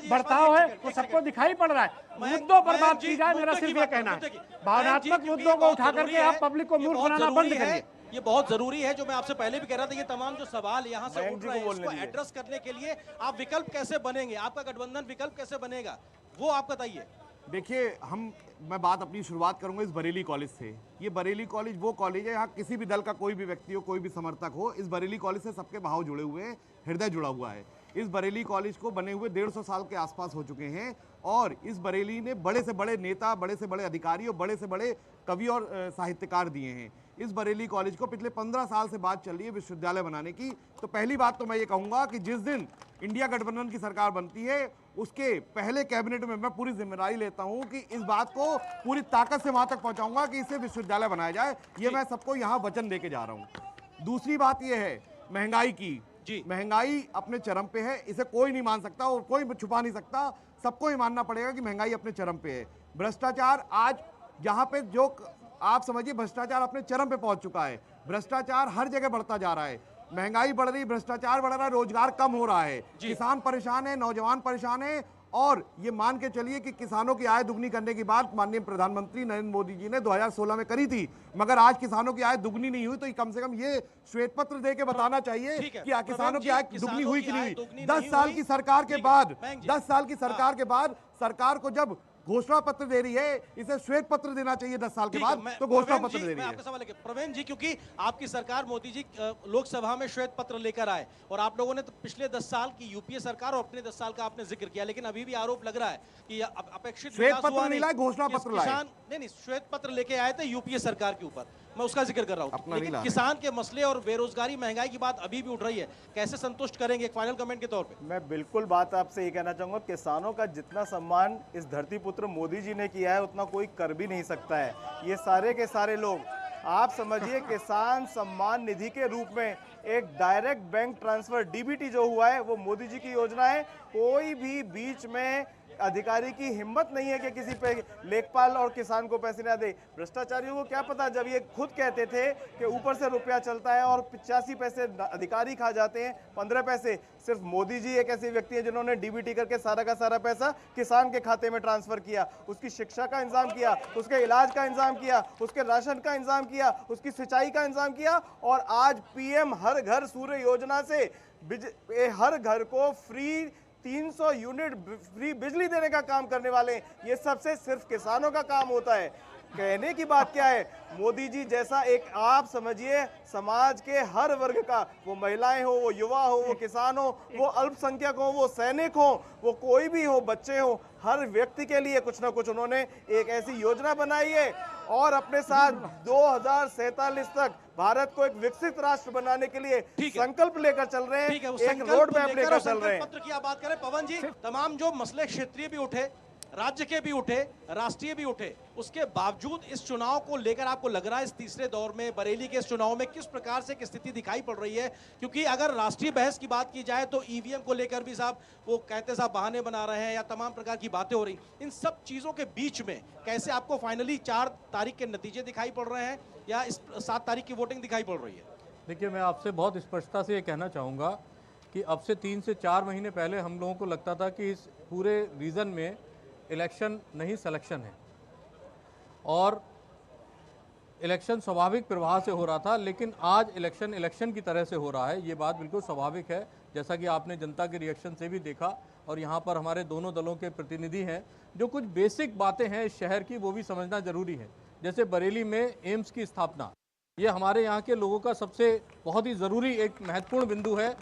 बर्ताव है वो सबको दिखाई पड़ रहा है। मुद्दों पर बात की जाए, मेरा सिर्फ ये कहना है, भावनात्मक मुद्दों को उठा करके आप पब्लिक को मूर्ख बनाना बंद करिए। ये बहुत जरूरी है, जो मैं आपसे पहले भी कह रहा था, ये तमाम जो सवाल यहाँ से उठ रहे हैं उसको एड्रेस करने के लिए आप विकल्प कैसे बनेंगे, आपका गठबंधन विकल्प कैसे बनेगा, वो आप बताइए। देखिए, मैं बात अपनी शुरुआत करूंगा इस बरेली कॉलेज से। ये बरेली कॉलेज वो कॉलेज है, यहाँ किसी भी दल का कोई भी व्यक्ति हो, कोई भी समर्थक हो, इस बरेली कॉलेज से सबके भाव जुड़े हुए हैं, हृदय जुड़ा हुआ है। इस बरेली कॉलेज को बने हुए 150 साल के आसपास हो चुके हैं, और इस बरेली ने बड़े से बड़े नेता, बड़े से बड़े अधिकारी और बड़े से बड़े कवि और साहित्यकार दिए हैं। इस बरेली कॉलेज को पिछले 15 साल से बात चल रही है विश्वविद्यालय बनाने की। तो पहली बात तो मैं ये कहूँगा कि जिस दिन इंडिया गठबंधन की सरकार बनती है, उसके पहले कैबिनेट में मैं पूरी जिम्मेदारी लेता हूँ कि इस बात को पूरी ताकत से वहाँ तक पहुँचाऊँगा कि इसे विश्वविद्यालय बनाया जाए। ये मैं सबको यहाँ वचन दे के जा रहा हूँ। दूसरी बात ये है महंगाई की। महंगाई अपने चरम पे है, इसे कोई नहीं मान सकता और कोई छुपा नहीं सकता, सबको ही मानना पड़ेगा कि महंगाई अपने चरम पे है। भ्रष्टाचार आज यहाँ पे जो आप समझिए, भ्रष्टाचार अपने चरम पे पहुंच चुका है। भ्रष्टाचार हर जगह बढ़ता जा रहा है, महंगाई बढ़ रही, भ्रष्टाचार बढ़ रहा है, रोजगार कम हो रहा है, किसान परेशान है, नौजवान परेशान है। और ये मान के चलिए कि किसानों की आय दुगनी करने की बात माननीय प्रधानमंत्री नरेंद्र मोदी जी ने 2016 में करी थी, मगर आज किसानों की आय दुगनी नहीं हुई। तो कम से कम ये श्वेत पत्र दे के बताना चाहिए कि किसानों की आय दुगनी हुई कि नहीं हुई। 10 साल की सरकार के बाद, 10 साल की सरकार के बाद सरकार को जब घोषणा पत्र दे रही है, इसे श्वेत पत्र देना चाहिए 10 साल के बाद, तो घोषणा पत्र दे रही है। आपका सवाल है प्रवीण जी, क्योंकि आपकी सरकार, मोदी जी लोकसभा में श्वेत पत्र लेकर आए, और आप लोगों ने तो पिछले 10 साल की यूपीए सरकार और अपने 10 साल का आपने जिक्र किया, लेकिन अभी भी आरोप लग रहा है कि अपेक्षित श्वेत पत्र नहीं लाए, घोषणा पत्र लाए। नहीं, श्वेत पत्र लेके आए थे यूपीए सरकार के ऊपर, मैं उसका जिक्र कर रहा हूँ। लेकिन किसान के मसले और बेरोजगारी, महंगाई की बात अभी भी उठ रही है, कैसे संतुष्ट करेंगे? एक फाइनल कमेंट के तौर पे मैं बिल्कुल बात आपसे ये कहना चाहूंगा, किसानों का जितना सम्मान इस धरती पुत्र मोदी जी ने किया है उतना कोई कर भी नहीं सकता है। ये सारे के सारे लोग, आप समझिए, किसान सम्मान निधि के रूप में एक डायरेक्ट बैंक ट्रांसफर डीबीटी जो हुआ है वो मोदी जी की योजना है। कोई भी बीच में अधिकारी की हिम्मत नहीं है कि किसी पे लेखपाल और किसान को पैसे ना दे। भ्रष्टाचारियों को क्या पता, जब ये खुद कहते थे कि ऊपर से रुपया चलता है और 85 पैसे अधिकारी खा जाते हैं, 15 पैसे सिर्फ मोदी जी एक ऐसे व्यक्ति हैं जिन्होंने डीबीटी करके सारा का सारा पैसा किसान के खाते में ट्रांसफर किया, उसकी शिक्षा का इंतजाम किया, उसके इलाज का इंतजाम किया, उसके राशन का इंतजाम किया, उसकी सिंचाई का इंतजाम किया, और आज पीएम हर घर सूर्य योजना से हर घर को फ्री 300 यूनिट फ्री बिजली देने का काम करने वाले हैं। ये सबसे सिर्फ किसानों का काम होता है। कहने की बात क्या है, मोदी जी जैसा एक आप समझिए समाज के हर वर्ग का, वो महिलाएं हो, वो युवा हो, वो किसान हो, वो अल्पसंख्यक हो, वो सैनिक हो, वो कोई भी हो, बच्चे हो, हर व्यक्ति के लिए कुछ ना कुछ उन्होंने एक ऐसी योजना बनाई है और अपने साथ 2047 तक भारत को एक विकसित राष्ट्र बनाने के लिए संकल्प लेकर चल रहे हैं। एक रोड मैप लेकर चल रहे हैं। पत्र की आप बात करें पवन जी, तमाम जो मसले क्षेत्रीय भी उठे, राज्य के भी उठे, राष्ट्रीय भी उठे, उसके बावजूद इस चुनाव को लेकर आपको लग रहा है इस तीसरे दौर में बरेली के इस चुनाव में किस प्रकार से स्थिति दिखाई पड़ रही है? क्योंकि अगर राष्ट्रीय बहस की बात की जाए तो ईवीएम को लेकर भी साहब वो कहते साहब बहाने बना रहे हैं या तमाम प्रकार की बातें हो रही, इन सब चीजों के बीच में कैसे आपको फाइनली 4 तारीख के नतीजे दिखाई पड़ रहे हैं या इस 7 तारीख की वोटिंग दिखाई पड़ रही है? देखिए, मैं आपसे बहुत स्पष्टता से ये कहना चाहूँगा कि अब से 3 से 4 महीने पहले हम लोगों को लगता था कि इस पूरे रीजन में इलेक्शन नहीं सिलेक्शन है और इलेक्शन स्वाभाविक प्रवाह से हो रहा था, लेकिन आज इलेक्शन की तरह से हो रहा है। ये बात बिल्कुल स्वाभाविक है, जैसा कि आपने जनता के रिएक्शन से भी देखा और यहाँ पर हमारे दोनों दलों के प्रतिनिधि हैं। जो कुछ बेसिक बातें हैं इस शहर की वो भी समझना जरूरी है। जैसे बरेली में एम्स की स्थापना, ये हमारे यहाँ के लोगों का सबसे बहुत ही ज़रूरी एक महत्वपूर्ण बिंदु है।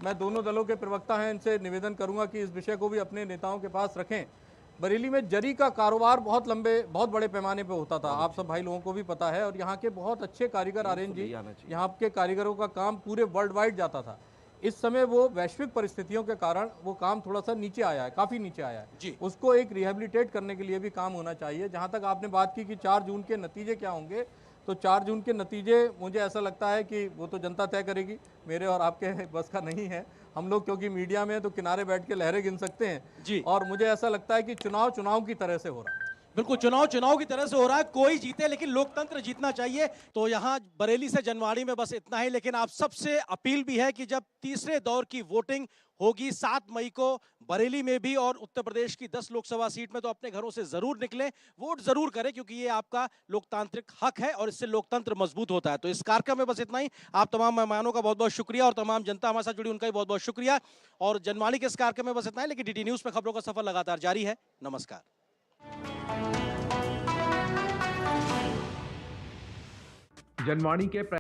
मैं दोनों दलों के प्रवक्ता हैं, इनसे निवेदन करूँगा कि इस विषय को भी अपने नेताओं के पास रखें। बरेली में जरी का कारोबार बहुत बड़े पैमाने पे होता था, आप सब भाई लोगों को भी पता है, और यहाँ के बहुत अच्छे कारीगर आर्यन जी, यहाँ के कारीगरों का काम पूरे वर्ल्ड वाइड जाता था। इस समय वो वैश्विक परिस्थितियों के कारण वो काम थोड़ा सा नीचे आया है, काफ़ी नीचे आया है। उसको एक रिहेबिलिटेट करने के लिए भी काम होना चाहिए। जहाँ तक आपने बात की कि 4 जून के नतीजे क्या होंगे, तो 4 जून के नतीजे मुझे ऐसा लगता है कि वो तो जनता तय करेगी, मेरे और आपके बस का नहीं है। हम लोग क्योंकि मीडिया में तो किनारे बैठ के लहरें गिन सकते हैं जी, और मुझे ऐसा लगता है कि चुनाव की तरह से हो रहा है। बिल्कुल चुनाव की तरह से हो रहा है, कोई जीते लेकिन लोकतंत्र जीतना चाहिए। तो यहाँ बरेली से जनवाड़ी में बस इतना ही, लेकिन आप सबसे अपील भी है कि जब तीसरे दौर की वोटिंग होगी 7 मई को बरेली में भी और उत्तर प्रदेश की 10 लोकसभा सीट में, तो अपने घरों से जरूर निकलें, वोट जरूर करें, क्योंकि ये आपका लोकतांत्रिक हक है और इससे लोकतंत्र मजबूत होता है। तो इस कार्यक्रम में बस इतना ही। आप तमाम मेहमानों का बहुत बहुत शुक्रिया और तमाम जनता हमारे साथ जुड़ी उनका भी बहुत बहुत शुक्रिया। और जनवाड़ी के इस कार्यक्रम में बस इतना ही, लेकिन डीटी न्यूज में खबरों का सफर लगातार जारी है। नमस्कार। जनवाणी के